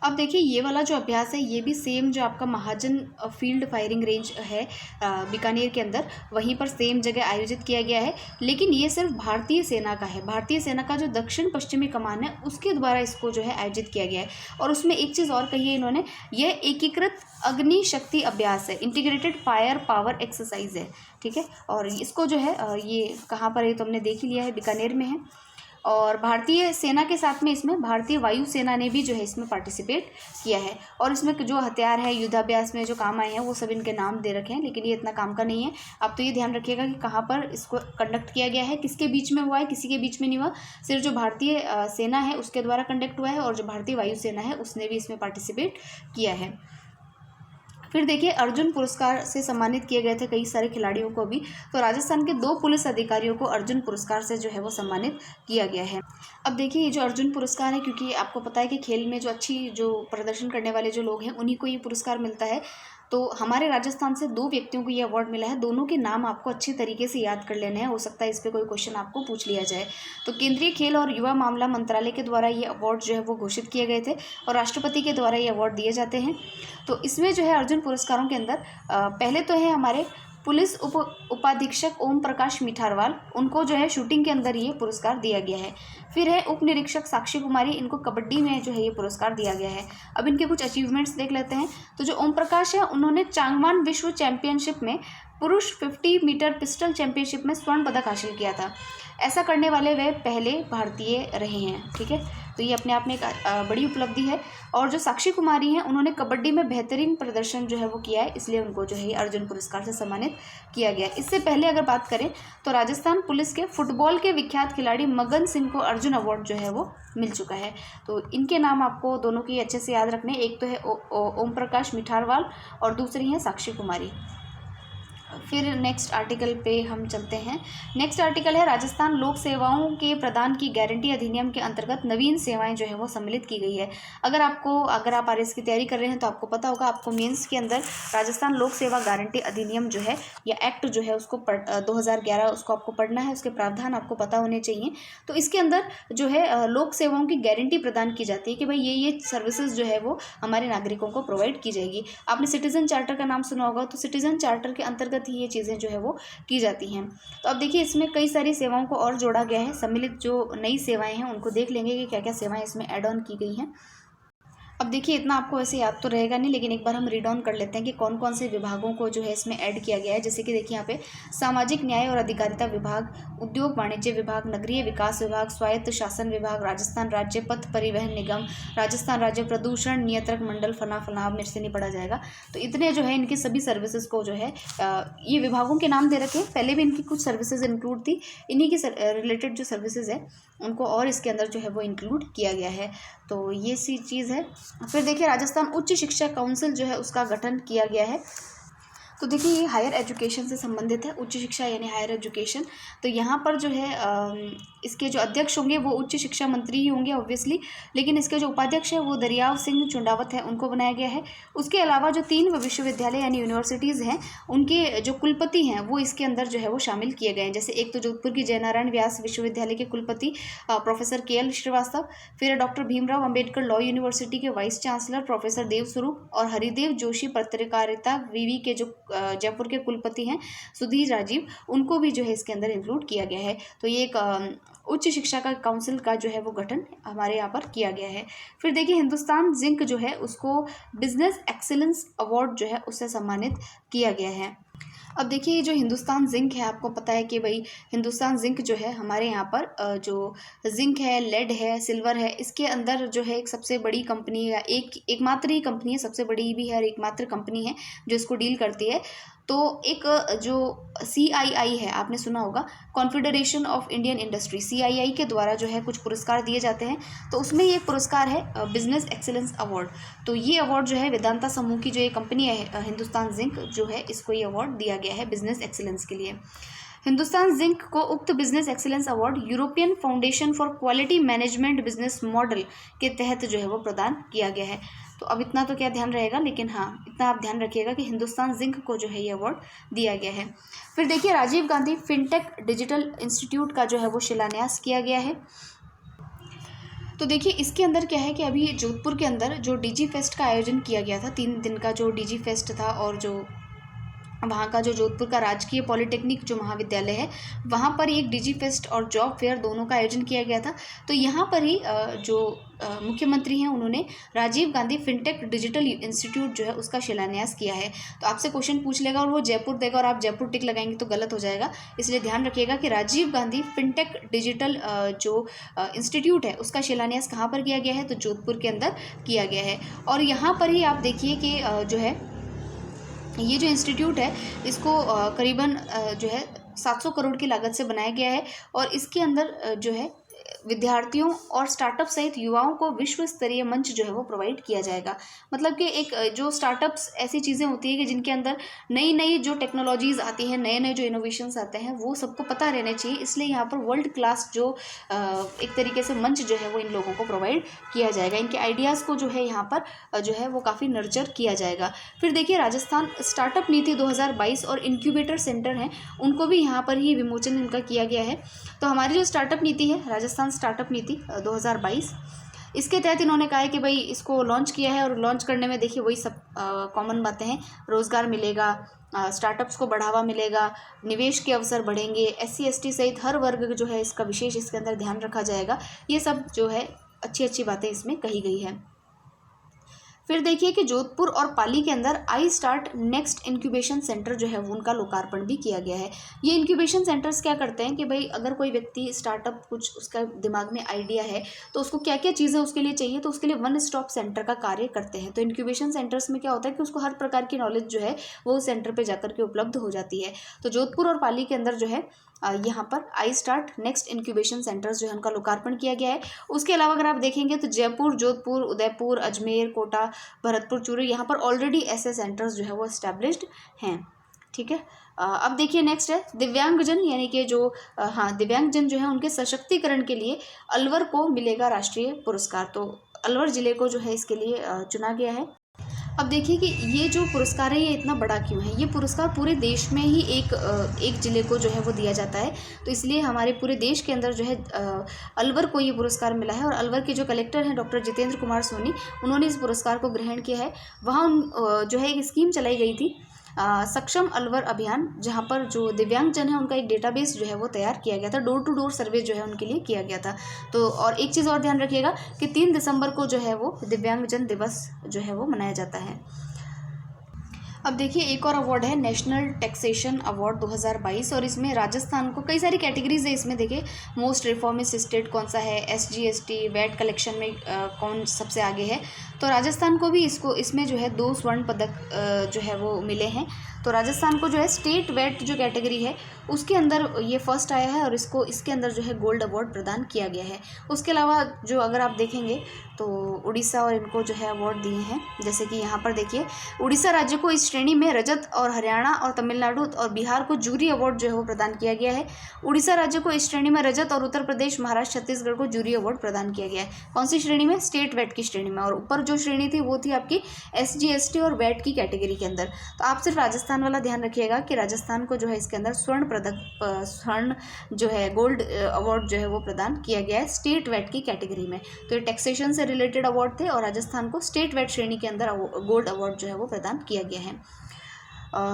अब देखिए ये वाला जो अभ्यास है ये भी सेम जो आपका महाजन फील्ड फायरिंग रेंज है बीकानेर के अंदर, वहीं पर सेम जगह आयोजित किया गया है। लेकिन ये सिर्फ भारतीय सेना का है। भारतीय सेना का जो दक्षिण पश्चिमी कमान है उसके द्वारा इसको जो है आयोजित किया गया है। और उसमें एक चीज़ और कही है इन्होंने, यह एकीकृत अग्नि शक्ति अभ्यास है, इंटीग्रेटेड फायर पावर एक्सरसाइज है। ठीक है। और इसको जो है ये कहाँ पर है तो हमने देख ही लिया है, बीकानेर में है। और भारतीय सेना के साथ में इसमें भारतीय वायु सेना ने भी जो है इसमें पार्टिसिपेट किया है। और इसमें जो हथियार है युद्धाभ्यास में जो काम आए हैं वो सब इनके नाम दे रखे हैं, लेकिन ये इतना काम का नहीं है। आप तो ये ध्यान रखिएगा कि कहाँ पर इसको कंडक्ट किया गया है, किसके बीच में हुआ है, किसी के बीच में नहीं हुआ। सिर्फ जो भारतीय सेना है उसके द्वारा कंडक्ट हुआ है, और जो भारतीय वायु सेना है उसने भी इसमें पार्टिसिपेट किया है। फिर देखिए अर्जुन पुरस्कार से सम्मानित किए गए थे कई सारे खिलाड़ियों को भी। तो राजस्थान के 2 पुलिस अधिकारियों को अर्जुन पुरस्कार से जो है वो सम्मानित किया गया है। अब देखिए ये जो अर्जुन पुरस्कार है, क्योंकि आपको पता है कि खेल में जो अच्छी जो प्रदर्शन करने वाले जो लोग हैं उन्हीं को ये पुरस्कार मिलता है। तो हमारे राजस्थान से 2 व्यक्तियों को ये अवार्ड मिला है। दोनों के नाम आपको अच्छी तरीके से याद कर लेने हैं, हो सकता है इस पर कोई क्वेश्चन आपको पूछ लिया जाए। तो केंद्रीय खेल और युवा मामला मंत्रालय के द्वारा ये अवार्ड जो है वो घोषित किए गए थे, और राष्ट्रपति के द्वारा ये अवार्ड दिए जाते हैं। तो इसमें जो है अर्जुन पुरस्कारों के अंदर पहले तो है हमारे पुलिस उपाधीक्षक ओम प्रकाश मिठारवाल, उनको जो है शूटिंग के अंदर ये पुरस्कार दिया गया है। फिर है उप निरीक्षक साक्षी कुमारी, इनको कबड्डी में जो है ये पुरस्कार दिया गया है। अब इनके कुछ अचीवमेंट्स देख लेते हैं। तो जो ओम प्रकाश है उन्होंने चांगवान विश्व चैंपियनशिप में पुरुष 50 मीटर पिस्टल चैंपियनशिप में स्वर्ण पदक हासिल किया था। ऐसा करने वाले वे पहले भारतीय रहे हैं, ठीक है। तो ये अपने आप में एक बड़ी उपलब्धि है। और जो साक्षी कुमारी हैं उन्होंने कबड्डी में बेहतरीन प्रदर्शन जो है वो किया है, इसलिए उनको जो है अर्जुन पुरस्कार से सम्मानित किया गया। इससे पहले अगर बात करें तो राजस्थान पुलिस के फुटबॉल के विख्यात खिलाड़ी मगन सिंह को अर्जुन अवार्ड जो है वो मिल चुका है। तो इनके नाम आपको दोनों के अच्छे से याद रखने, एक तो है ओम प्रकाश मिठारवाल और दूसरी है साक्षी कुमारी। फिर नेक्स्ट आर्टिकल पे हम चलते हैं। नेक्स्ट आर्टिकल है राजस्थान लोक सेवाओं के प्रदान की गारंटी अधिनियम के अंतर्गत नवीन सेवाएं जो है वो सम्मिलित की गई है। अगर आप आरएस की तैयारी कर रहे हैं तो आपको पता होगा, आपको मेंस के अंदर राजस्थान लोक सेवा गारंटी अधिनियम जो है या एक्ट जो है उसको 2011 उसको आपको पढ़ना है, उसके प्रावधान आपको पता होने चाहिए। तो इसके अंदर जो है लोक सेवाओं की गारंटी प्रदान की जाती है कि भाई ये सर्विसेज जो है वो हमारे नागरिकों को प्रोवाइड की जाएगी। आपने सिटीजन चार्टर का नाम सुना होगा, तो सिटीजन चार्टर के अंतर्गत ही ये चीज़ें जो है वो की जाती हैं। तो अब देखिए इसमें कई सारी सेवाओं को और जोड़ा गया है। सम्मिलित जो नई सेवाएं हैं उनको देख लेंगे कि क्या क्या सेवाएं इसमें ऐड ऑन की गई हैं। अब देखिए इतना आपको वैसे याद तो रहेगा नहीं, लेकिन एक बार हम रीड ऑन कर लेते हैं कि कौन कौन से विभागों को जो है इसमें ऐड किया गया है। जैसे कि देखिए यहाँ पे सामाजिक न्याय और अधिकारिता विभाग, उद्योग वाणिज्य विभाग, नगरीय विकास विभाग, स्वायत्त शासन विभाग, राजस्थान राज्य पथ परिवहन निगम, राजस्थान राज्य प्रदूषण नियंत्रक मंडल, फना मेरे से नहीं पढ़ा जाएगा। तो इतने जो है इनकी सभी सर्विसेज को जो है ये विभागों के नाम दे रखे हैं। पहले भी इनकी कुछ सर्विसेज इंक्लूड थी, इन्हीं के रिलेटेड जो सर्विसेज है उनको और इसके अंदर जो है वो इंक्लूड किया गया है। तो ये सी चीज़ है। फिर देखिए राजस्थान उच्च शिक्षा काउंसिल जो है उसका गठन किया गया है। तो देखिए ये हायर एजुकेशन से संबंधित है, उच्च शिक्षा यानी हायर एजुकेशन। तो यहाँ पर जो है इसके जो अध्यक्ष होंगे वो उच्च शिक्षा मंत्री ही होंगे ऑब्वियसली, लेकिन इसके जो उपाध्यक्ष है वो दरियाव सिंह चुंडावत है, उनको बनाया गया है। उसके अलावा जो 3 विश्वविद्यालय यानी यूनिवर्सिटीज़ हैं उनके जो कुलपति हैं वो इसके अंदर जो है वो शामिल किए गए हैं। जैसे एक तो जोधपुर की जयनारायण व्यास विश्वविद्यालय के कुलपति प्रोफेसर KL श्रीवास्तव, फिर doctor Bhimrao Ambedkar law university के वाइस चांसलर प्रोफेसर देवस्वरूप, और हरिदेव जोशी पत्रकारिता विवि के जो जयपुर के कुलपति हैं सुधीर राजीव, उनको भी जो है इसके अंदर इंक्लूड किया गया है। तो ये एक उच्च शिक्षा का काउंसिल का जो है वो गठन हमारे यहाँ पर किया गया है। फिर देखिए हिंदुस्तान जिंक जो है उसको बिजनेस एक्सीलेंस अवार्ड जो है उससे सम्मानित किया गया है। अब देखिए ये जो हिंदुस्तान जिंक है, आपको पता है कि भाई हिंदुस्तान जिंक जो है हमारे यहाँ पर जो जिंक है, लेड है, सिल्वर है, इसके अंदर जो है एक सबसे बड़ी कंपनी या एकमात्र ही कंपनी है, सबसे बड़ी भी है और एकमात्र कंपनी है जो इसको डील करती है। तो एक जो CII है, आपने सुना होगा, confederation of Indian industry, CII के द्वारा जो है कुछ पुरस्कार दिए जाते हैं। तो उसमें ये पुरस्कार है बिजनेस एक्सीलेंस अवार्ड। तो ये अवार्ड जो है वेदांता समूह की जो ये कंपनी है हिंदुस्तान जिंक जो है, इसको ये अवार्ड दिया गया है बिजनेस एक्सीलेंस के लिए। हिंदुस्तान जिंक को उक्त business excellence award European foundation for quality management business model के तहत जो है वो प्रदान किया गया है। तो अब इतना तो क्या ध्यान रहेगा, लेकिन हाँ इतना आप ध्यान रखिएगा कि हिंदुस्तान जिंक को जो है ये अवार्ड दिया गया है। फिर देखिए Rajiv Gandhi fintech digital institute का जो है वो शिलान्यास किया गया है। तो देखिए इसके अंदर क्या है कि अभी जोधपुर के अंदर जो DG फेस्ट का आयोजन किया गया था, 3 दिन का जो DG फेस्ट था, और जो वहाँ का जो जोधपुर का राजकीय पॉलिटेक्निक जो महाविद्यालय है, वहाँ पर एक डिजी फेस्ट और जॉब फेयर दोनों का आयोजन किया गया था। तो यहाँ पर ही जो मुख्यमंत्री हैं उन्होंने Rajiv Gandhi fintech digital institute जो है उसका शिलान्यास किया है। तो आपसे क्वेश्चन पूछ लेगा और वो जयपुर देगा और आप जयपुर टिक लगाएंगे तो गलत हो जाएगा, इसलिए ध्यान रखिएगा कि राजीव गांधी फिनटेक डिजिटल जो इंस्टीट्यूट है उसका शिलान्यास कहाँ पर किया गया है, तो जोधपुर के अंदर किया गया है। और यहाँ पर ही आप देखिए कि जो है ये जो इंस्टीट्यूट है इसको करीबन जो है 700 करोड़ की लागत से बनाया गया है और इसके अंदर जो है विद्यार्थियों और स्टार्टअप सहित युवाओं को विश्व स्तरीय मंच जो है वो प्रोवाइड किया जाएगा। मतलब कि एक जो स्टार्टअप्स ऐसी चीज़ें होती है कि जिनके अंदर नई नई जो टेक्नोलॉजीज़ आती हैं, नए नए जो इनोवेशंस आते हैं, वो सबको पता रहना चाहिए। इसलिए यहाँ पर वर्ल्ड क्लास जो एक तरीके से मंच जो है वो इन लोगों को प्रोवाइड किया जाएगा। इनके आइडियाज़ को जो है यहाँ पर जो है वो काफ़ी नर्चर किया जाएगा। फिर देखिए राजस्थान स्टार्टअप नीति 2022 और इंक्यूबेटर सेंटर हैं, उनको भी यहाँ पर ही विमोचन इनका किया गया है। तो हमारी जो स्टार्टअप नीति है, राजस्थान स्टार्टअप नीति 2022, इसके तहत इन्होंने कहा है कि भाई इसको लॉन्च किया है और लॉन्च करने में देखिए वही सब कॉमन बातें हैं। रोज़गार मिलेगा, स्टार्टअप्स को बढ़ावा मिलेगा, निवेश के अवसर बढ़ेंगे, SC ST सहित हर वर्ग जो है इसका विशेष इसके अंदर ध्यान रखा जाएगा। ये सब जो है अच्छी अच्छी बातें इसमें कही गई है। फिर देखिए कि जोधपुर और पाली के अंदर I start next incubation centre जो है वो उनका लोकार्पण भी किया गया है। ये इंक्यूबेशन सेंटर्स क्या करते हैं कि भाई अगर कोई व्यक्ति स्टार्टअप कुछ उसका दिमाग में आइडिया है तो उसको क्या क्या चीज़ें उसके लिए चाहिए, तो उसके लिए वन स्टॉप सेंटर का कार्य करते हैं। तो इंक्यूबेशन सेंटर्स में क्या होता है कि उसको हर प्रकार की नॉलेज जो है वो सेंटर पर जाकर के उपलब्ध हो जाती है। तो जोधपुर और पाली के अंदर जो है यहाँ पर I start next incubation centres जो है उनका लोकार्पण किया गया है। उसके अलावा अगर आप देखेंगे तो जयपुर, जोधपुर, उदयपुर, अजमेर, कोटा, भरतपुर, चूरू, यहाँ पर ऑलरेडी ऐसे सेंटर्स जो है वो एस्टैब्लिश्ड हैं। ठीक है। अब देखिए नेक्स्ट है दिव्यांगजन, यानी कि जो दिव्यांगजन जो है उनके सशक्तिकरण के लिए अलवर को मिलेगा राष्ट्रीय पुरस्कार। तो अलवर ज़िले को जो है इसके लिए चुना गया है। अब देखिए कि ये जो पुरस्कार है ये इतना बड़ा क्यों है। ये पुरस्कार पूरे देश में ही एक ज़िले को जो है वो दिया जाता है, तो इसलिए हमारे पूरे देश के अंदर जो है अलवर को ये पुरस्कार मिला है। और अलवर के जो कलेक्टर हैं डॉक्टर जितेंद्र कुमार सोनी, उन्होंने इस पुरस्कार को ग्रहण किया है। वहाँ जो है एक स्कीम चलाई गई थी सक्षम अलवर अभियान, जहाँ पर जो दिव्यांगजन है उनका एक डेटाबेस जो है वो तैयार किया गया था। डोर टू डोर सर्वे जो है उनके लिए किया गया था। तो और एक चीज़ और ध्यान रखिएगा कि 3 दिसंबर को जो है वो दिव्यांगजन दिवस जो है वो मनाया जाता है। अब देखिए एक और अवार्ड है नेशनल टैक्सेशन अवार्ड 2022 और इसमें राजस्थान को कई सारी कैटेगरीज है। इसमें देखिए मोस्ट रिफॉर्मिस्ट स्टेट कौन सा है, SG ST वैट कलेक्शन में कौन सबसे आगे है। तो राजस्थान को भी इसमें जो है 2 स्वर्ण पदक जो है वो मिले हैं। तो राजस्थान को जो है स्टेट वैट जो कैटेगरी है उसके अंदर ये फर्स्ट आया है और इसके अंदर जो है गोल्ड अवार्ड प्रदान किया गया है। उसके अलावा जो अगर आप देखेंगे तो उड़ीसा और इनको जो है अवार्ड दिए हैं। जैसे कि यहाँ पर देखिए उड़ीसा राज्य को इस श्रेणी में रजत और हरियाणा और तमिलनाडु और बिहार को जूरी अवार्ड जो है वो प्रदान किया गया है। उड़ीसा राज्य को इस श्रेणी में रजत और उत्तर प्रदेश, महाराष्ट्र, छत्तीसगढ़ को जूरी अवार्ड प्रदान किया गया है। कौन सी श्रेणी में? स्टेट वैट की श्रेणी में। और ऊपर जो श्रेणी थी वो थी आपकी SG ST और वैट की कैटेगरी के अंदर। तो आप सिर्फ राजस्थान वाला ध्यान रखिएगा कि राजस्थान को जो है इसके अंदर स्वर्ण जो है गोल्ड अवार्ड जो है वो प्रदान किया गया है स्टेट वैट की कैटेगरी में। तो ये टैक्सेशन से रिलेटेड अवार्ड थे और राजस्थान को स्टेट वैट श्रेणी के अंदर गोल्ड अवार्ड जो है वो प्रदान किया गया है।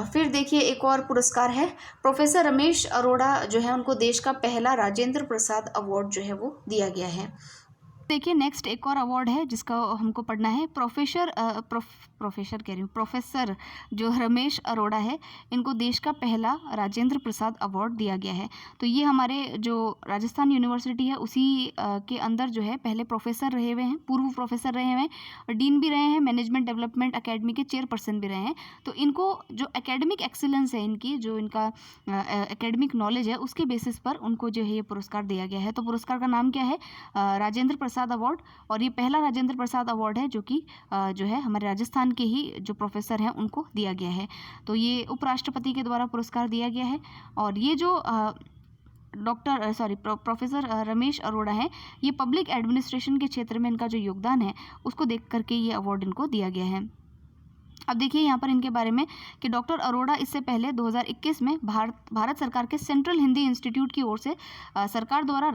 फिर देखिए एक और पुरस्कार है प्रोफेसर रमेश अरोड़ा जो है उनको देश का पहला राजेंद्र प्रसाद अवार्ड जो है वो दिया गया है। देखिए नेक्स्ट एक और अवार्ड है जिसका हमको पढ़ना है प्रोफेसर जो रमेश अरोड़ा है, इनको देश का पहला राजेंद्र प्रसाद अवार्ड दिया गया है। तो ये हमारे जो राजस्थान यूनिवर्सिटी है उसी के अंदर जो है पहले प्रोफेसर रहे हुए हैं, पूर्व प्रोफेसर रहे हुए हैं, डीन भी रहे हैं, मैनेजमेंट डेवलपमेंट अकेडमी के चेयरपर्सन भी रहे हैं। तो इनको जो एकेडमिक एक्सीलेंस है, इनकी जो इनका एकेडमिक नॉलेज है उसके बेसिस पर उनको जो है ये पुरस्कार दिया गया है। तो पुरस्कार का नाम क्या है? राजेंद्र प्रसाद अवार्ड। और ये पहला राजेंद्र प्रसाद अवार्ड है जो कि जो है हमारे राजस्थान के ही जो प्रोफेसर हैं उनको दिया गया है। तो ये उपराष्ट्रपति के द्वारा पुरस्कार दिया गया है। और ये जो प्रोफेसर रमेश अरोड़ा हैं, ये पब्लिक एडमिनिस्ट्रेशन के क्षेत्र में इनका जो योगदान है उसको देख करके ये अवार्ड इनको दिया गया है। अब देखिए यहाँ पर इनके बारे में कि डॉक्टर अरोड़ा इससे पहले 2021 में भारत सरकार के सेंट्रल हिंदी इंस्टीट्यूट की ओर से सरकार द्वारा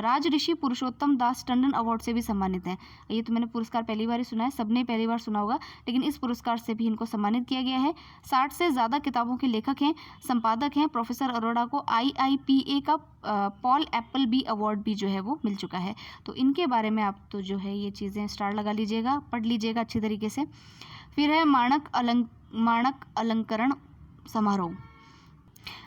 राजऋषि पुरुषोत्तम दास टंडन अवार्ड से भी सम्मानित हैं। ये तो मैंने पुरस्कार पहली बार ही सुना है, सबने पहली बार सुना होगा, लेकिन इस पुरस्कार से भी इनको सम्मानित किया गया है। 60 से ज़्यादा किताबों के लेखक हैं, संपादक हैं। प्रोफेसर अरोड़ा को IIPA का पॉल एप्पल बी अवार्ड भी जो है वो मिल चुका है। तो इनके बारे में आप तो जो है ये चीज़ें स्टार लगा लीजिएगा, पढ़ लीजिएगा अच्छी तरीके से। फिर है माणक अलंकरण समारोह।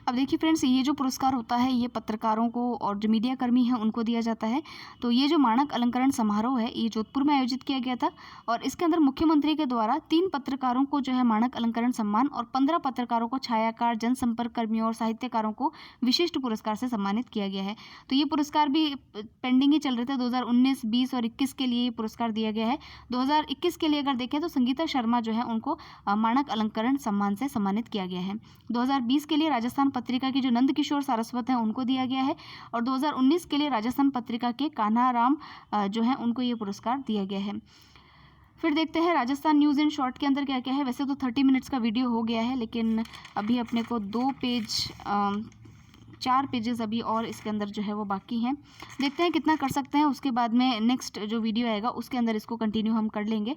अब देखिए फ्रेंड्स, ये जो पुरस्कार होता है ये पत्रकारों को और जो मीडिया कर्मी हैं उनको दिया जाता है। तो ये जो माणक अलंकरण समारोह है ये जोधपुर में आयोजित किया गया था और इसके अंदर मुख्यमंत्री के द्वारा 3 पत्रकारों को जो है माणक अलंकरण सम्मान और 15 पत्रकारों को, छायाकार, जनसंपर्क कर्मियों और साहित्यकारों को विशिष्ट पुरस्कार से सम्मानित किया गया है। तो ये पुरस्कार भी पेंडिंग ही चल रहे थे। 2019, 20 और 21 के लिए ये पुरस्कार दिया गया है। 2021 के लिए अगर देखें तो संगीता शर्मा जो है उनको माणक अलंकरण सम्मान से सम्मानित किया गया है। 2020 के लिए राजस्थान पत्रिका की जो नंद किशोर सारस्वत हैं उनको दिया गया है और 2019 के लिए राजस्थान पत्रिका के कान्हा राम जो हैं उनको ये पुरस्कार दिया गया है। फिर देखते हैं राजस्थान न्यूज़ इन शॉर्ट के अंदर क्या क्या है। वैसे तो 30 मिनट्स का वीडियो हो गया है, लेकिन अभी अपने को 4 पेजेस अभी और इसके अंदर जो है वो बाकी हैं। देखते हैं कितना कर सकते हैं, उसके बाद में नेक्स्ट जो वीडियो आएगा उसके अंदर इसको कंटिन्यू हम कर लेंगे।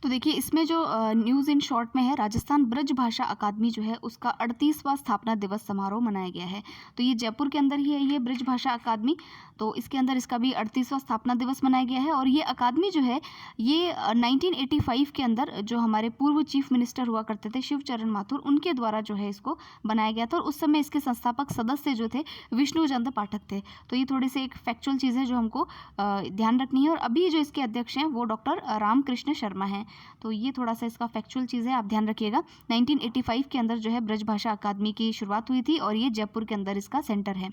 तो देखिए इसमें जो न्यूज़ इन शॉर्ट में है, राजस्थान ब्रज भाषा अकादमी जो है उसका 38वां स्थापना दिवस समारोह मनाया गया है। तो ये जयपुर के अंदर ही है ये ब्रज भाषा अकादमी। तो इसके अंदर इसका भी 38वां स्थापना दिवस मनाया गया है और ये अकादमी जो है ये 1985 के अंदर जो हमारे पूर्व चीफ मिनिस्टर हुआ करते थे शिवचरण माथुर, उनके द्वारा जो है इसको बनाया गया था और उस समय इसके संस्थापक सदस्य जो थे विष्णुचंद पाठक थे। तो ये थोड़ी सी एक फैक्चुअल चीज़ है जो हमको ध्यान रखनी है। और अभी जो इसके अध्यक्ष हैं वो डॉक्टर रामकृष्ण शर्मा हैं। तो ये थोड़ा सा इसका फैक्चुअल चीज़ है, आप ध्यान रखिएगा। 1985 के अंदर जो है ब्रज भाषा अकादमी की शुरुआत हुई थी और ये जयपुर के अंदर इसका सेंटर है।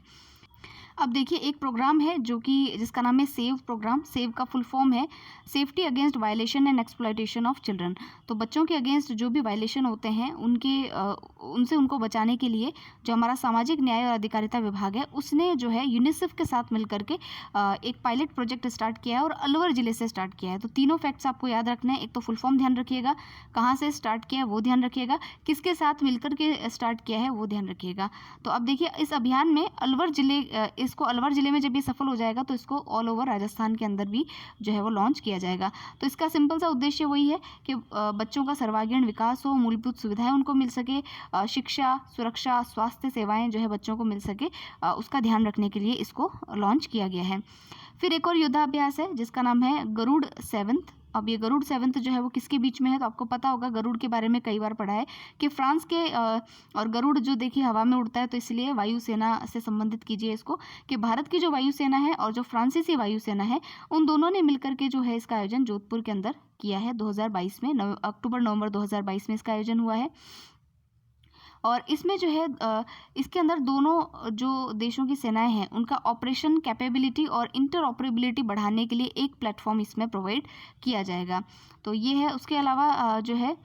अब देखिए एक प्रोग्राम है जो कि जिसका नाम है सेव प्रोग्राम। सेव का फुल फॉर्म है safety against violation and exploitation of children. तो बच्चों के अगेंस्ट जो भी वायलेशन होते हैं उनसे उनको बचाने के लिए जो हमारा सामाजिक न्याय और अधिकारिता विभाग है उसने जो है यूनिसेफ के साथ मिल करके एक पायलट प्रोजेक्ट स्टार्ट किया है और अलवर ज़िले से स्टार्ट किया है। तो तीनों फैक्ट्स आपको याद रखना है। एक तो फुल फॉर्म ध्यान रखिएगा, कहाँ से स्टार्ट किया है वो ध्यान रखिएगा, किसके साथ मिलकर के स्टार्ट किया है वो ध्यान रखिएगा। तो अब देखिए इस अभियान में इसको अलवर ज़िले में जब ये सफल हो जाएगा तो इसको ऑल ओवर राजस्थान के अंदर भी जो है वो लॉन्च किया जाएगा। तो इसका सिंपल सा उद्देश्य वही है कि बच्चों का सर्वांगीण विकास हो, मूलभूत सुविधाएं उनको मिल सके, शिक्षा, सुरक्षा, स्वास्थ्य सेवाएं जो है बच्चों को मिल सके, उसका ध्यान रखने के लिए इसको लॉन्च किया गया है। फिर एक और योद्धाभ्यास है जिसका नाम है गरुड़ 7th। अब ये गरुड़ 7th जो है वो किसके बीच में है, तो आपको पता होगा, गरुड़ के बारे में कई बार पढ़ा है कि फ्रांस के और गरुड़ जो देखिए हवा में उड़ता है तो इसलिए वायुसेना से संबंधित कीजिए इसको, कि भारत की जो वायुसेना है और जो फ्रांसीसी वायुसेना है उन दोनों ने मिलकर के जो है इसका आयोजन जोधपुर के अंदर किया है 2022 में। अक्टूबर-नवंबर 2022 में इसका आयोजन हुआ है। और इसमें जो है इसके अंदर दोनों जो देशों की सेनाएं हैं उनका ऑपरेशन कैपेबिलिटी और इंटरऑपरेबिलिटी बढ़ाने के लिए एक प्लेटफॉर्म इसमें प्रोवाइड किया जाएगा। तो ये है। उसके अलावा जो है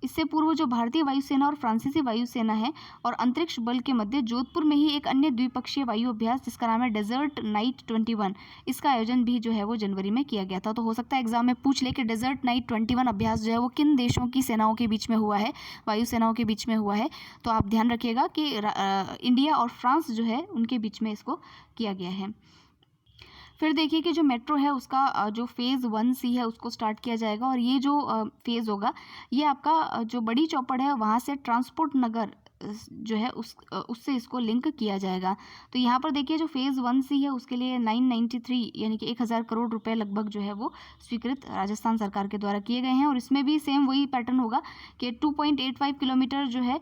इससे पूर्व जो भारतीय वायुसेना और फ्रांसीसी वायुसेना है और अंतरिक्ष बल के मध्य जोधपुर में ही एक अन्य द्विपक्षीय वायु अभ्यास जिसका नाम है डेजर्ट नाइट 21, इसका आयोजन भी जो है वो जनवरी में किया गया था। तो हो सकता है एग्जाम में पूछ ले कि डेजर्ट नाइट 21 अभ्यास जो है वो किन देशों की सेनाओं के बीच में हुआ है, वायुसेनाओं के बीच में हुआ है। तो आप ध्यान रखिएगा कि इंडिया और फ्रांस जो है उनके बीच में इसको किया गया है। फिर देखिए कि जो मेट्रो है उसका जो फ़ेज़ 1C है उसको स्टार्ट किया जाएगा और ये जो फेज़ होगा ये आपका जो बड़ी चौपड़ है वहाँ से ट्रांसपोर्ट नगर जो है उससे इसको लिंक किया जाएगा। तो यहाँ पर देखिए जो फ़ेज़ 1C है उसके लिए 993 यानी कि 1000 करोड़ रुपए लगभग जो है वो स्वीकृत राजस्थान सरकार के द्वारा किए गए हैं। और इसमें भी सेम वही पैटर्न होगा कि 2.85 किलोमीटर जो है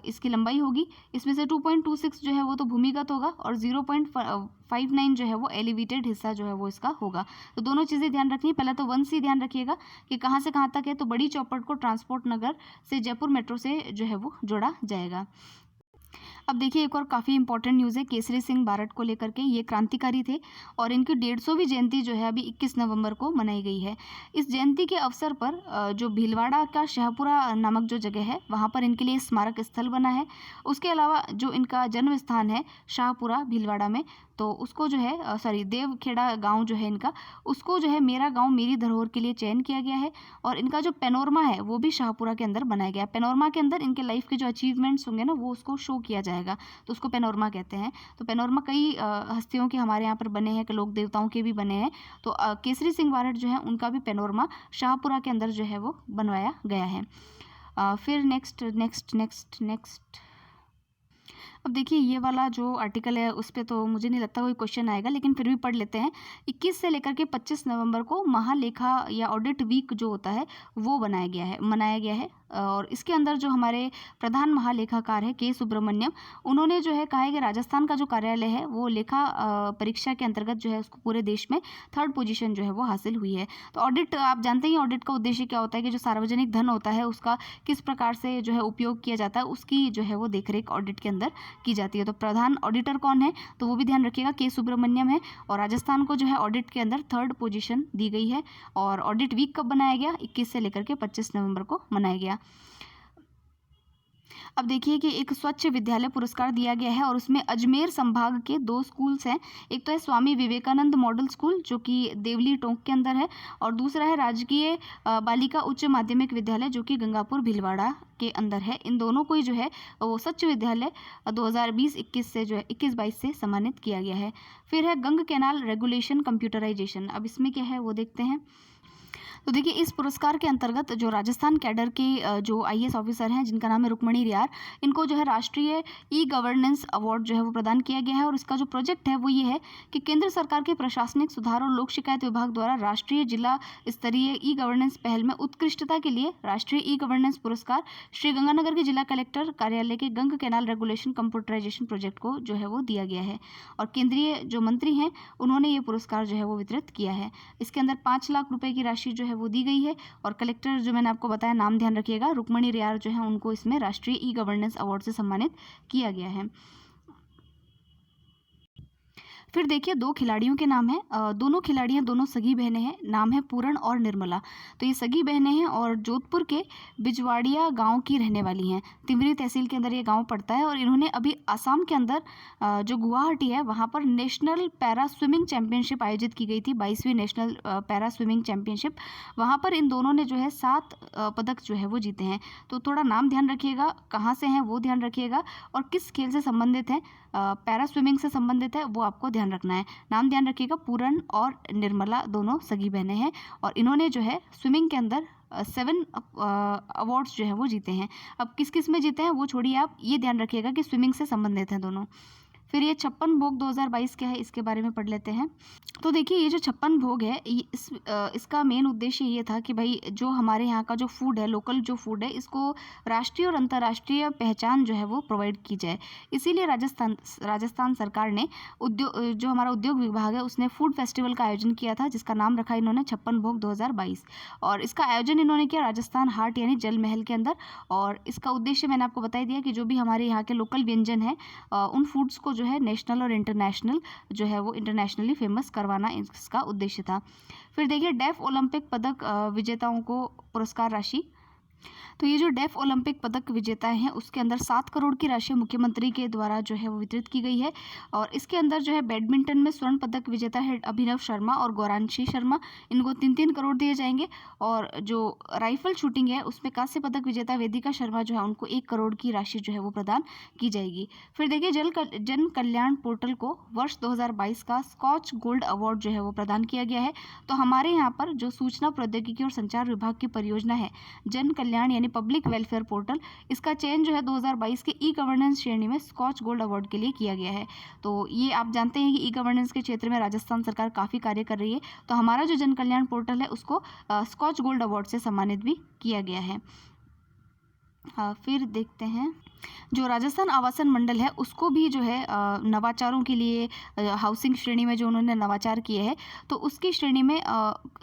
इसकी लंबाई होगी। इसमें से 2.26 जो है वो तो भूमिगत होगा और 0.59 जो है वो एलिवेटेड हिस्सा जो है वो इसका होगा। तो दोनों चीज़ें ध्यान रखनी है। पहले तो 1C ध्यान रखिएगा कि कहाँ से कहाँ तक है। तो बड़ी चौपड़ को ट्रांसपोर्ट नगर से जयपुर मेट्रो से जो है वो जोड़ा जाएगा। अब देखिए एक और काफ़ी इंपॉर्टेंट न्यूज़ है केसरी सिंह बारट को लेकर के। ये क्रांतिकारी थे और इनकी 150वीं जयंती जो है अभी 21 नवंबर को मनाई गई है। इस जयंती के अवसर पर जो भीलवाड़ा का शाहपुरा नामक जो जगह है वहाँ पर इनके लिए स्मारक स्थल बना है। उसके अलावा जो इनका जन्म स्थान है शाहपुरा भीलवाड़ा में, तो उसको जो है देवखेड़ा गांव जो है इनका, उसको जो है मेरा गांव मेरी धरोहर के लिए चयन किया गया है। और इनका जो पैनोरमा है वो भी शाहपुरा के अंदर बनाया गया है। पैनोरमा के अंदर इनके लाइफ के जो अचीवमेंट्स होंगे ना वो उसको शो किया जाएगा, तो उसको पैनोरमा कहते हैं। तो पैनोरमा कई हस्तियों के हमारे यहाँ पर बने हैं, लोक देवताओं के भी बने हैं। तो केसरी सिंह बारट जो है उनका भी पैनोरमा शाहपुरा के अंदर जो है वो बनवाया गया है। फिर नेक्स्ट नेक्स्ट नेक्स्ट नेक्स्ट अब देखिए ये वाला जो आर्टिकल है उस पे तो मुझे नहीं लगता कोई क्वेश्चन आएगा, लेकिन फिर भी पढ़ लेते हैं। 21 से लेकर के 25 नवंबर को महालेखा या ऑडिट वीक जो होता है वो मनाया गया है। और इसके अंदर जो हमारे प्रधान महालेखाकार है के सुब्रमण्यम, उन्होंने जो है कहा है कि राजस्थान का जो कार्यालय है वो लेखा परीक्षा के अंतर्गत जो है उसको पूरे देश में 3rd पोजीशन जो है वो हासिल हुई है। तो ऑडिट आप जानते हैं, ऑडिट का उद्देश्य क्या होता है कि जो सार्वजनिक धन होता है उसका किस प्रकार से जो है उपयोग किया जाता है उसकी जो है वो देखरेख ऑडिट के अंदर की जाती है। तो प्रधान ऑडिटर कौन है, तो वो भी ध्यान रखिएगा के सुब्रमण्यम है। और राजस्थान को जो है ऑडिट के अंदर 3rd पोजीशन दी गई है। और ऑडिट वीक कब बनाया गया, 21 से लेकर के 25 नवंबर को मनाया गया। अब देखिए कि एक स्वच्छ विद्यालय पुरस्कार दिया गया है और उसमें अजमेर संभाग के 2 स्कूल्स हैं। एक तो है स्वामी विवेकानंद मॉडल स्कूल जो कि देवली टोंक के अंदर है, और दूसरा है राजकीय बालिका उच्च माध्यमिक विद्यालय जो कि गंगापुर भीलवाड़ा के अंदर है। इन दोनों को ही जो है वो स्वच्छ विद्यालय 2020-21 से जो है 21-22 से सम्मानित किया गया है। फिर है गंग कैनाल रेगुलेशन कंप्यूटराइजेशन। अब इसमें क्या है वो देखते हैं। तो देखिए इस पुरस्कार के अंतर्गत जो राजस्थान कैडर के जो IAS ऑफिसर हैं जिनका नाम है रुक्मणी रियार, इनको जो है राष्ट्रीय ई गवर्नेंस अवार्ड जो है वो प्रदान किया गया है। और इसका जो प्रोजेक्ट है वो ये है कि केंद्र सरकार के प्रशासनिक सुधार और लोक शिकायत विभाग द्वारा राष्ट्रीय जिला स्तरीय ई गवर्नेंस पहल में उत्कृष्टता के लिए राष्ट्रीय ई गवर्नेंस पुरस्कार श्री गंगानगर के जिला कलेक्टर कार्यालय के गंग कैनाल रेगुलेशन कंप्यूटराइजेशन प्रोजेक्ट को जो है वो दिया गया है। और केंद्रीय जो मंत्री हैं उन्होंने ये पुरस्कार जो है वो वितरित किया है। इसके अंदर 5 लाख रुपए की राशि जो है वो दी गई है। और कलेक्टर जो मैंने आपको बताया, नाम ध्यान रखिएगा, रुक्मणी रियार जो है उनको इसमें राष्ट्रीय ई गवर्नेंस अवार्ड से सम्मानित किया गया है। फिर देखिए 2 खिलाड़ियों के नाम हैं। दोनों खिलाड़ियां दोनों सगी बहनें हैं। नाम है पूरण और निर्मला। तो ये सगी बहनें हैं और जोधपुर के बिजवाड़िया गांव की रहने वाली हैं। तिमरी तहसील के अंदर ये गांव पड़ता है। और इन्होंने अभी आसाम के अंदर जो गुवाहाटी है वहाँ पर नेशनल पैरा स्विमिंग चैंपियनशिप आयोजित की गई थी, 22वीं नेशनल पैरा स्विमिंग चैंपियनशिप। वहाँ पर इन दोनों ने जो है 7 पदक जो है वो जीते हैं। तो थोड़ा नाम ध्यान रखिएगा, कहाँ से हैं वो ध्यान रखिएगा, और किस खेल से संबंधित हैं, पैरा स्विमिंग से संबंधित है वो आपको ध्यान रखना है। नाम ध्यान रखिएगा, पूरन और निर्मला दोनों सगी बहनें हैं और इन्होंने जो है स्विमिंग के अंदर 7 अवार्ड्स जो है वो जीते हैं। अब किस किस में जीते हैं वो छोड़िए, आप ये ध्यान रखिएगा कि स्विमिंग से संबंधित हैं दोनों। फिर ये 56 भोग 2022 क्या है इसके बारे में पढ़ लेते हैं। तो देखिए ये जो 56 भोग है इसका मेन उद्देश्य ये था कि भाई जो हमारे यहाँ का जो फूड है, लोकल जो फूड है, इसको राष्ट्रीय और अंतर्राष्ट्रीय पहचान जो है वो प्रोवाइड की जाए। इसीलिए राजस्थान सरकार ने जो हमारा उद्योग विभाग है उसने फूड फेस्टिवल का आयोजन किया था, जिसका नाम रखा इन्होंने 56 भोग 2022। और इसका आयोजन इन्होंने किया राजस्थान हाट यानी जल महल के अंदर। और इसका उद्देश्य मैंने आपको बता दिया कि जो भी हमारे यहाँ के लोकल व्यंजन है उन फूड्स को जो है नेशनल और इंटरनेशनल जो है वो इंटरनेशनली फेमस करवाना इसका उद्देश्य था। फिर देखिए डेफ ओलंपिक पदक विजेताओं को पुरस्कार राशि। तो ये जो डेफ ओलंपिक पदक विजेता हैं उसके अंदर 7 करोड़ की राशि मुख्यमंत्री के द्वारा जो है वो वितरित की गई है। और इसके अंदर जो है बैडमिंटन में स्वर्ण पदक विजेता है अभिनव शर्मा और गौरांशी शर्मा, इनको 3-3 करोड़ दिए जाएंगे। और जो राइफल शूटिंग है उसमें कांस्य पदक विजेता वेदिका शर्मा जो है उनको 1 करोड़ की राशि जो है वो प्रदान की जाएगी। फिर देखिए जन कल्याण पोर्टल को वर्ष 2022 का स्कॉच गोल्ड अवार्ड जो है वो प्रदान किया गया है। तो हमारे यहाँ पर जो सूचना प्रौद्योगिकी और संचार विभाग की परियोजना है जन कल्याण यानी पब्लिक वेलफेयर पोर्टल, इसका चयन जो है 2022 के ई गवर्नेंस श्रेणी में स्कॉच गोल्ड अवार्ड के लिए किया गया है। तो ये आप जानते हैं कि ई गवर्नेंस के क्षेत्र में राजस्थान सरकार काफ़ी कार्य कर रही है। तो हमारा जो जन कल्याण पोर्टल है उसको स्कॉच गोल्ड अवार्ड से सम्मानित भी किया गया है। फिर देखते हैं जो राजस्थान आवासन मंडल है उसको भी जो है नवाचारों के लिए हाउसिंग श्रेणी में जो उन्होंने नवाचार किए हैं तो उसकी श्रेणी में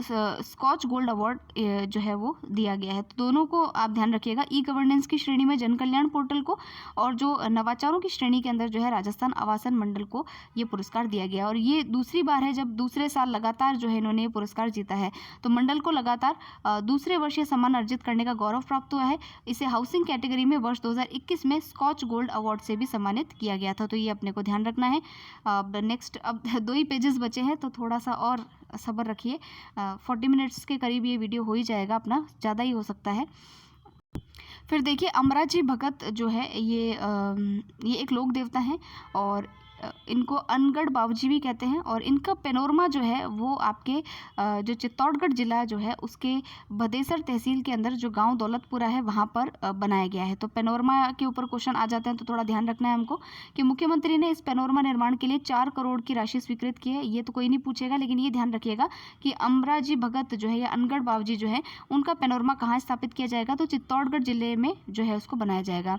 स्कॉच गोल्ड अवार्ड जो है वो दिया गया है। तो दोनों को आप ध्यान रखिएगा, ई गवर्नेंस की श्रेणी में जन कल्याण पोर्टल को और जो नवाचारों की श्रेणी के अंदर जो है राजस्थान आवासन मंडल को ये पुरस्कार दिया गया। और ये दूसरी बार है जब दूसरे साल लगातार जो है इन्होंने ये पुरस्कार जीता है। तो मंडल को लगातार दूसरे वर्ष ये सम्मान अर्जित करने का गौरव प्राप्त हुआ है। इसे हाउसिंग कैटेगरी में वर्ष 2021 में स्कॉच गोल्ड अवार्ड से भी सम्मानित किया गया था। तो ये अपने को ध्यान रखना है। नेक्स्ट अब 2 ही पेजेस बचे हैं तो थोड़ा सा और सब्र रखिए। 40 मिनट्स के करीब ये वीडियो हो ही जाएगा अपना, ज़्यादा ही हो सकता है। फिर देखिए अमराजी भगत जो है ये एक लोक देवता हैं और इनको अनगढ़ बाबूजी भी कहते हैं। और इनका पेनोरमा जो है वो आपके जो चित्तौड़गढ़ ज़िला जो है उसके भदेसर तहसील के अंदर जो गांव दौलतपुरा है वहां पर बनाया गया है। तो पेनोरमा के ऊपर क्वेश्चन आ जाते हैं तो थोड़ा ध्यान रखना है हमको कि मुख्यमंत्री ने इस पेनोरमा निर्माण के लिए 4 करोड़ की राशि स्वीकृत की है। ये तो कोई नहीं पूछेगा, लेकिन ये ध्यान रखिएगा कि अमराजी भगत जो है या अनगढ़ बाबूजी जो है उनका पेनोरमा कहाँ स्थापित किया जाएगा, तो चित्तौड़गढ़ जिले में जो है उसको बनाया जाएगा।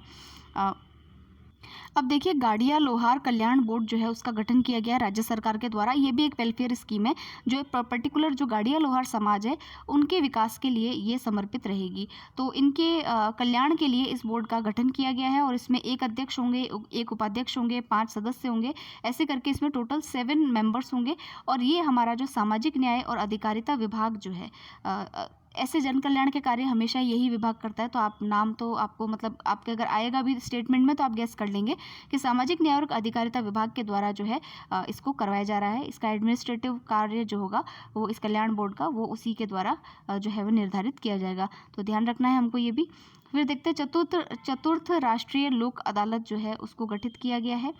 अब देखिए गाड़िया लोहार कल्याण बोर्ड जो है उसका गठन किया गया राज्य सरकार के द्वारा। ये भी एक वेलफेयर स्कीम है जो एक पर्टिकुलर जो गाड़िया लोहार समाज है उनके विकास के लिए ये समर्पित रहेगी। तो इनके कल्याण के लिए इस बोर्ड का गठन किया गया है और इसमें एक अध्यक्ष होंगे, एक उपाध्यक्ष होंगे, 5 सदस्य होंगे, ऐसे करके इसमें टोटल 7 मेंबर्स होंगे। और ये हमारा जो सामाजिक न्याय और अधिकारिता विभाग जो है ऐसे जन कल्याण के कार्य हमेशा यही विभाग करता है। तो आप नाम तो आपको मतलब आपके अगर आएगा भी स्टेटमेंट में तो आप गेस कर लेंगे कि सामाजिक न्याय और अधिकारिता विभाग के द्वारा जो है इसको करवाया जा रहा है। इसका एडमिनिस्ट्रेटिव कार्य जो होगा वो इस कल्याण बोर्ड का वो उसी के द्वारा जो है वो निर्धारित किया जाएगा। तो ध्यान रखना है हमको ये भी। फिर देखते हैं चतुर्थ राष्ट्रीय लोक अदालत जो है उसको गठित किया गया है।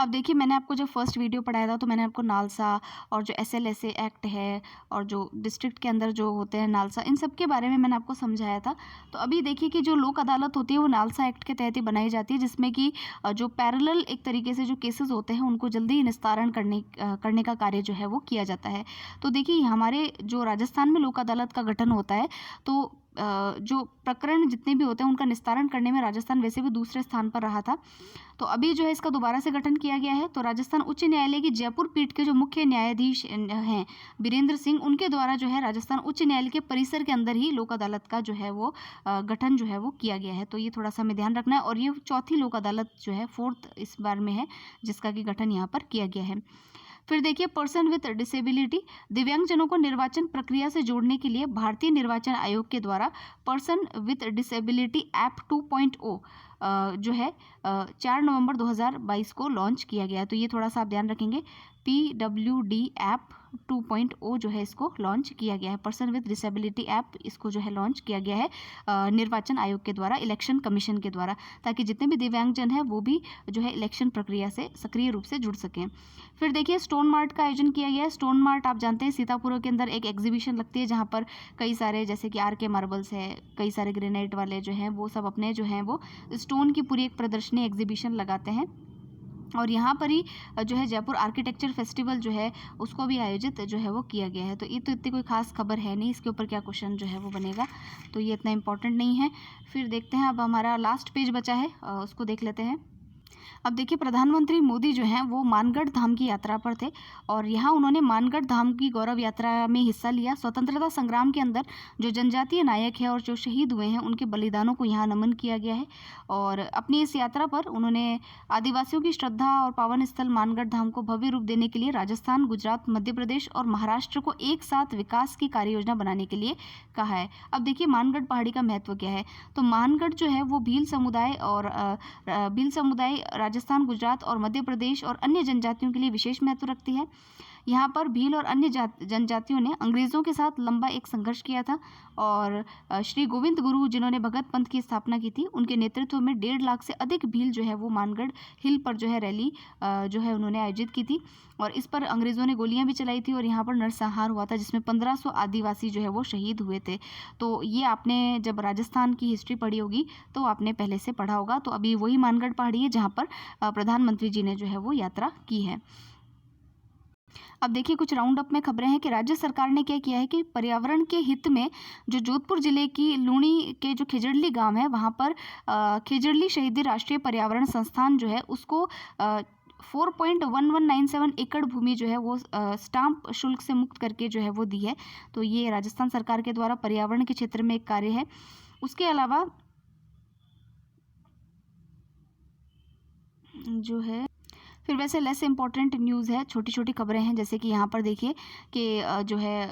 अब देखिए मैंने आपको जब फर्स्ट वीडियो पढ़ाया था तो मैंने आपको नालसा और जो SLSA एक्ट है और जो डिस्ट्रिक्ट के अंदर जो होते हैं नालसा, इन सब के बारे में मैंने आपको समझाया था। तो अभी देखिए कि जो लोक अदालत होती है वो नालसा एक्ट के तहत ही बनाई जाती है, जिसमें कि जो पैरेलल एक तरीके से जो केसेस होते हैं उनको जल्दी निस्तारण करने का कार्य जो है वो किया जाता है। तो देखिए हमारे जो राजस्थान में लोक अदालत का गठन होता है तो जो प्रकरण जितने भी होते हैं उनका निस्तारण करने में राजस्थान वैसे भी दूसरे स्थान पर रहा था। तो अभी जो है इसका दोबारा से गठन किया गया है। तो राजस्थान उच्च न्यायालय की जयपुर पीठ के जो मुख्य न्यायाधीश हैं वीरेंद्र सिंह, उनके द्वारा जो है राजस्थान उच्च न्यायालय के परिसर के अंदर ही लोक अदालत का जो है वो गठन जो है वो किया गया है। तो ये थोड़ा सा हमें ध्यान रखना है। और ये चौथी लोक अदालत जो है 4th इस बार में है जिसका कि गठन यहाँ पर किया गया है। फिर देखिए पर्सन विथ डिसेबिलिटी, दिव्यांगजनों को निर्वाचन प्रक्रिया से जोड़ने के लिए भारतीय निर्वाचन आयोग के द्वारा पर्सन विथ डिसेबिलिटी ऐप 2.0 जो है 4 नवंबर 2022 को लॉन्च किया गया। तो ये थोड़ा सा आप ध्यान रखेंगे, PWD ऐप 2.0 जो है इसको लॉन्च किया गया है। पर्सन विद डिसेबिलिटी ऐप इसको जो है लॉन्च किया गया है निर्वाचन आयोग के द्वारा, इलेक्शन कमीशन के द्वारा, ताकि जितने भी दिव्यांगजन हैं वो भी जो है इलेक्शन प्रक्रिया से सक्रिय रूप से जुड़ सकें। फिर देखिए स्टोन मार्ट का आयोजन किया गया है। स्टोन मार्ट आप जानते हैं सीतापुर के अंदर एक एग्जीबिशन लगती है जहाँ पर कई सारे जैसे कि RK मार्बल्स है, कई सारे ग्रेनाइट वाले जो हैं वो सब अपने जो हैं वो स्टोन की पूरी एक प्रदर्शनी एग्जीबिशन लगाते हैं। और यहाँ पर ही जो है जयपुर आर्किटेक्चर फेस्टिवल जो है उसको भी आयोजित जो है वो किया गया है। तो ये तो इतनी कोई खास खबर है नहीं, इसके ऊपर क्या क्वेश्चन जो है वो बनेगा, तो ये इतना इम्पोर्टेंट नहीं है। फिर देखते हैं, अब हमारा लास्ट पेज बचा है उसको देख लेते हैं। अब देखिए प्रधानमंत्री मोदी जो हैं वो मानगढ़ धाम की यात्रा पर थे और यहाँ उन्होंने मानगढ़ धाम की गौरव यात्रा में हिस्सा लिया। स्वतंत्रता संग्राम के अंदर जो जनजातीय नायक हैं और जो शहीद हुए हैं उनके बलिदानों को यहाँ नमन किया गया है। और अपनी इस यात्रा पर उन्होंने आदिवासियों की श्रद्धा और पावन स्थल मानगढ़ धाम को भव्य रूप देने के लिए राजस्थान, गुजरात, मध्य प्रदेश और महाराष्ट्र को एक साथ विकास की कार्य योजना बनाने के लिए कहा है। अब देखिए मानगढ़ पहाड़ी का महत्व क्या है, तो मानगढ़ जो है वो भील समुदाय राजस्थान, गुजरात और मध्य प्रदेश और अन्य जनजातियों के लिए विशेष महत्व रखती है। यहाँ पर भील और अन्य जनजातियों ने अंग्रेज़ों के साथ लंबा एक संघर्ष किया था और श्री गोविंद गुरु जिन्होंने भगत पंथ की स्थापना की थी, उनके नेतृत्व में 1.5 लाख से अधिक भील जो है वो मानगढ़ हिल पर जो है रैली जो है उन्होंने आयोजित की थी और इस पर अंग्रेज़ों ने गोलियां भी चलाई थी और यहाँ पर नरसंहार हुआ था जिसमें 1500 आदिवासी जो है वो शहीद हुए थे। तो ये आपने जब राजस्थान की हिस्ट्री पढ़ी होगी तो आपने पहले से पढ़ा होगा। तो अभी वही मानगढ़ पहाड़ी है जहाँ पर प्रधानमंत्री जी ने जो है वो यात्रा की है। अब देखिए कुछ राउंड अप में खबरें हैं कि राज्य सरकार ने क्या किया है कि पर्यावरण के हित में जो जोधपुर जिले की लूणी के जो खिजड़ली गांव है वहां पर खिजड़ली शहीदी राष्ट्रीय पर्यावरण संस्थान जो है उसको 4.1197 एकड़ भूमि जो है वो स्टाम्प शुल्क से मुक्त करके जो है वो दी है। तो ये राजस्थान सरकार के द्वारा पर्यावरण के क्षेत्र में एक कार्य है। उसके अलावा जो है फिर वैसे लेस इंपॉर्टेंट न्यूज़ है, छोटी छोटी खबरें हैं, जैसे कि यहाँ पर देखिए कि जो है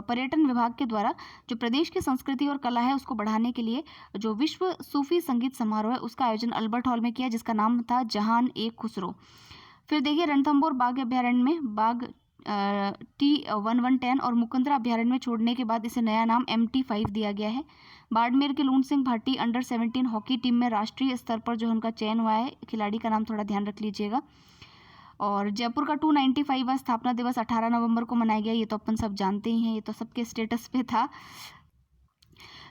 पर्यटन विभाग के द्वारा जो प्रदेश की संस्कृति और कला है उसको बढ़ाने के लिए जो विश्व सूफी संगीत समारोह है उसका आयोजन अल्बर्ट हॉल में किया, जिसका नाम था जहान ए खुसरो। फिर देखिए रणथंभौर बाघ अभ्यारण्य में बाघ T1110 और मुकंदरा अभ्यारण्य में छोड़ने के बाद इसे नया नाम MT5 दिया गया है। बाड़मेर के लूण Singh Bhati under-17 hockey team में राष्ट्रीय स्तर पर जो उनका चयन हुआ है, खिलाड़ी का नाम थोड़ा ध्यान रख लीजिएगा। और जयपुर का 295वां स्थापना दिवस 18 नवंबर को मनाया गया, ये तो अपन सब जानते ही हैं, ये तो सबके स्टेटस पे था।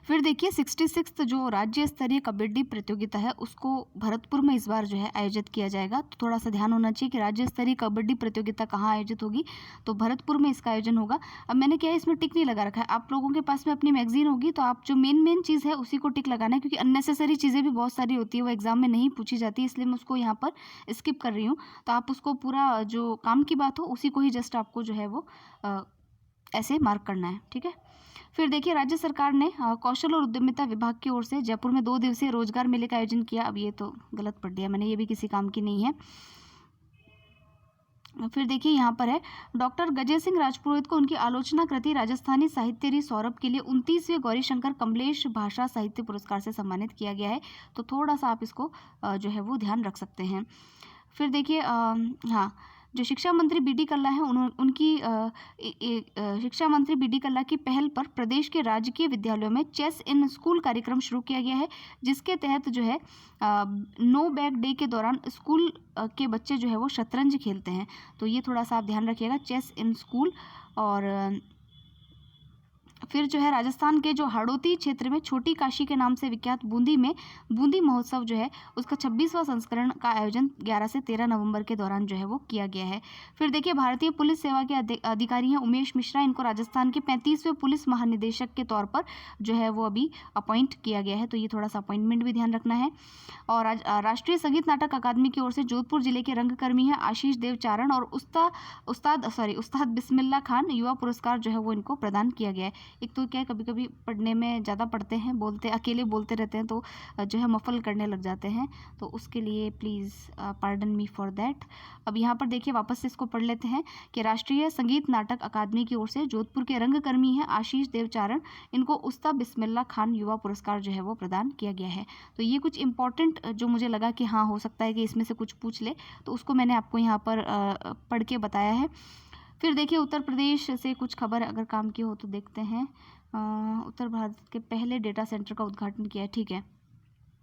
फिर देखिए 66 जो राज्य स्तरीय कबड्डी प्रतियोगिता है उसको भरतपुर में इस बार जो है आयोजित किया जाएगा। तो थोड़ा सा ध्यान होना चाहिए कि राज्य स्तरीय कबड्डी प्रतियोगिता कहाँ आयोजित होगी, तो भरतपुर में इसका आयोजन होगा। अब मैंने क्या है इसमें टिक नहीं लगा रखा है, आप लोगों के पास में अपनी मैगजीन होगी तो आप जो मेन चीज़ है उसी को टिक लगाना है, क्योंकि अननेसेसरी चीज़ें भी बहुत सारी होती है वो एग्जाम में नहीं पूछी जाती है, इसलिए मैं उसको यहाँ पर स्किप कर रही हूँ। तो आप उसको पूरा जो काम की बात हो उसी को ही जस्ट आपको जो है वो ऐसे मार्क करना है, ठीक है। फिर देखिए राज्य सरकार ने कौशल और उद्यमिता विभाग की ओर से जयपुर में 2 दिवसीय रोजगार मेले का आयोजन किया। अब ये तो गलत पढ़ दिया मैंने, ये भी किसी काम की नहीं है। फिर देखिए यहाँ पर है डॉक्टर गजय सिंह राजपुरोहित को उनकी आलोचना कृति राजस्थानी साहित्यरी सौरभ के लिए 29वें गौरीशंकर कमलेश भाषा साहित्य पुरस्कार से सम्मानित किया गया है। तो थोड़ा सा आप इसको जो है वो ध्यान रख सकते हैं। फिर देखिए हाँ, जो शिक्षा मंत्री बी डी कल्ला है उनकी शिक्षा मंत्री बी डी कल्ला की पहल पर प्रदेश के राजकीय विद्यालयों में चेस इन स्कूल कार्यक्रम शुरू किया गया है, जिसके तहत जो है नो बैग डे के दौरान स्कूल के बच्चे जो है वो शतरंज खेलते हैं। तो ये थोड़ा सा आप ध्यान रखिएगा, चेस इन स्कूल। और फिर जो है राजस्थान के जो हाड़ौती क्षेत्र में छोटी काशी के नाम से विख्यात बूंदी में बूंदी महोत्सव जो है उसका 26वां संस्करण का आयोजन 11 से 13 नवंबर के दौरान जो है वो किया गया है। फिर देखिए भारतीय पुलिस सेवा के अधिकारी हैं उमेश मिश्रा, इनको राजस्थान के 35वें पुलिस महानिदेशक के तौर पर जो है वो अभी अपॉइंट किया गया है। तो ये थोड़ा सा अपॉइंटमेंट भी ध्यान रखना है। और राष्ट्रीय संगीत नाटक अकादमी की ओर से जोधपुर जिले के रंगकर्मी हैं आशीष देवचारण और उस्ताद बिस्मिल्ला खान युवा पुरस्कार जो है वो इनको प्रदान किया गया है। एक तो क्या है कभी कभी पढ़ने में ज़्यादा पढ़ते हैं, अकेले बोलते रहते हैं तो जो है मफल करने लग जाते हैं, तो उसके लिए please pardon me for that. अब यहाँ पर देखिए वापस से इसको पढ़ लेते हैं कि राष्ट्रीय संगीत नाटक अकादमी की ओर से जोधपुर के रंगकर्मी हैं आशीष देवचारण, इनको उस्ताद बिस्मिल्ला खान युवा पुरस्कार जो है वो प्रदान किया गया है। तो ये कुछ इंपॉर्टेंट जो मुझे लगा कि हाँ हो सकता है कि इसमें से कुछ पूछ ले, तो उसको मैंने आपको यहाँ पर पढ़ के बताया है। फिर देखिए उत्तर प्रदेश से कुछ खबर अगर काम की हो तो देखते हैं। उत्तर भारत के पहले डेटा सेंटर का उद्घाटन किया है, ठीक है।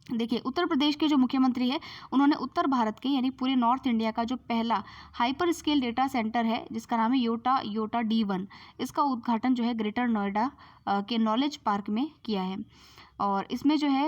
देखिए उत्तर प्रदेश के जो मुख्यमंत्री है उन्होंने उत्तर भारत के यानी पूरे नॉर्थ इंडिया का जो पहला हाइपर स्केल डेटा सेंटर है जिसका नाम है योटा D1, इसका उद्घाटन जो है ग्रेटर नोएडा के नॉलेज पार्क में किया है। और इसमें जो है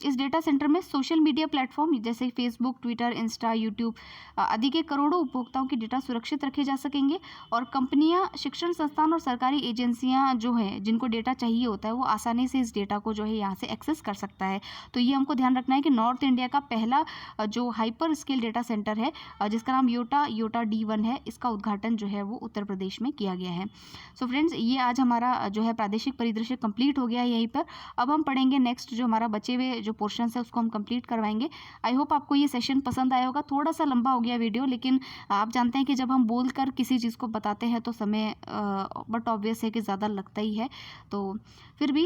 इस डेटा सेंटर में सोशल मीडिया प्लेटफॉर्म जैसे फेसबुक, ट्विटर, इंस्टा, यूट्यूब आदि के करोड़ों उपभोक्ताओं के डेटा सुरक्षित रखे जा सकेंगे। और कंपनियां, शिक्षण संस्थान और सरकारी एजेंसियां जो हैं जिनको डेटा चाहिए होता है वो आसानी से इस डेटा को जो है यहाँ से एक्सेस कर सकता है। तो ये हमको ध्यान रखना है कि नॉर्थ इंडिया का पहला जो हाइपर स्केल डेटा सेंटर है जिसका नाम योटा D1 है, इसका उद्घाटन जो है वो उत्तर प्रदेश में किया गया है। सो फ्रेंड्स, ये आज हमारा जो है प्रादेशिक परिदृश्य कंप्लीट हो गया है यहीं पर। अब हम पढ़ेंगे नेक्स्ट जो हमारा बचे हुए जो पोर्शन है उसको हम कंप्लीट करवाएंगे। आई होप आपको ये सेशन पसंद आया होगा। थोड़ा सा लंबा हो गया वीडियो, लेकिन आप जानते हैं कि जब हम बोलकर किसी चीज़ को बताते हैं तो समय बट ऑब्वियस है कि ज़्यादा लगता ही है। तो फिर भी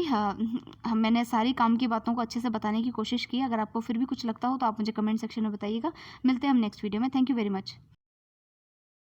मैंने सारी काम की बातों को अच्छे से बताने की कोशिश की। अगर आपको फिर भी कुछ लगता हो तो आप मुझे कमेंट सेक्शन में बताइएगा। मिलते हैं हम नेक्स्ट वीडियो में। Thank you very much.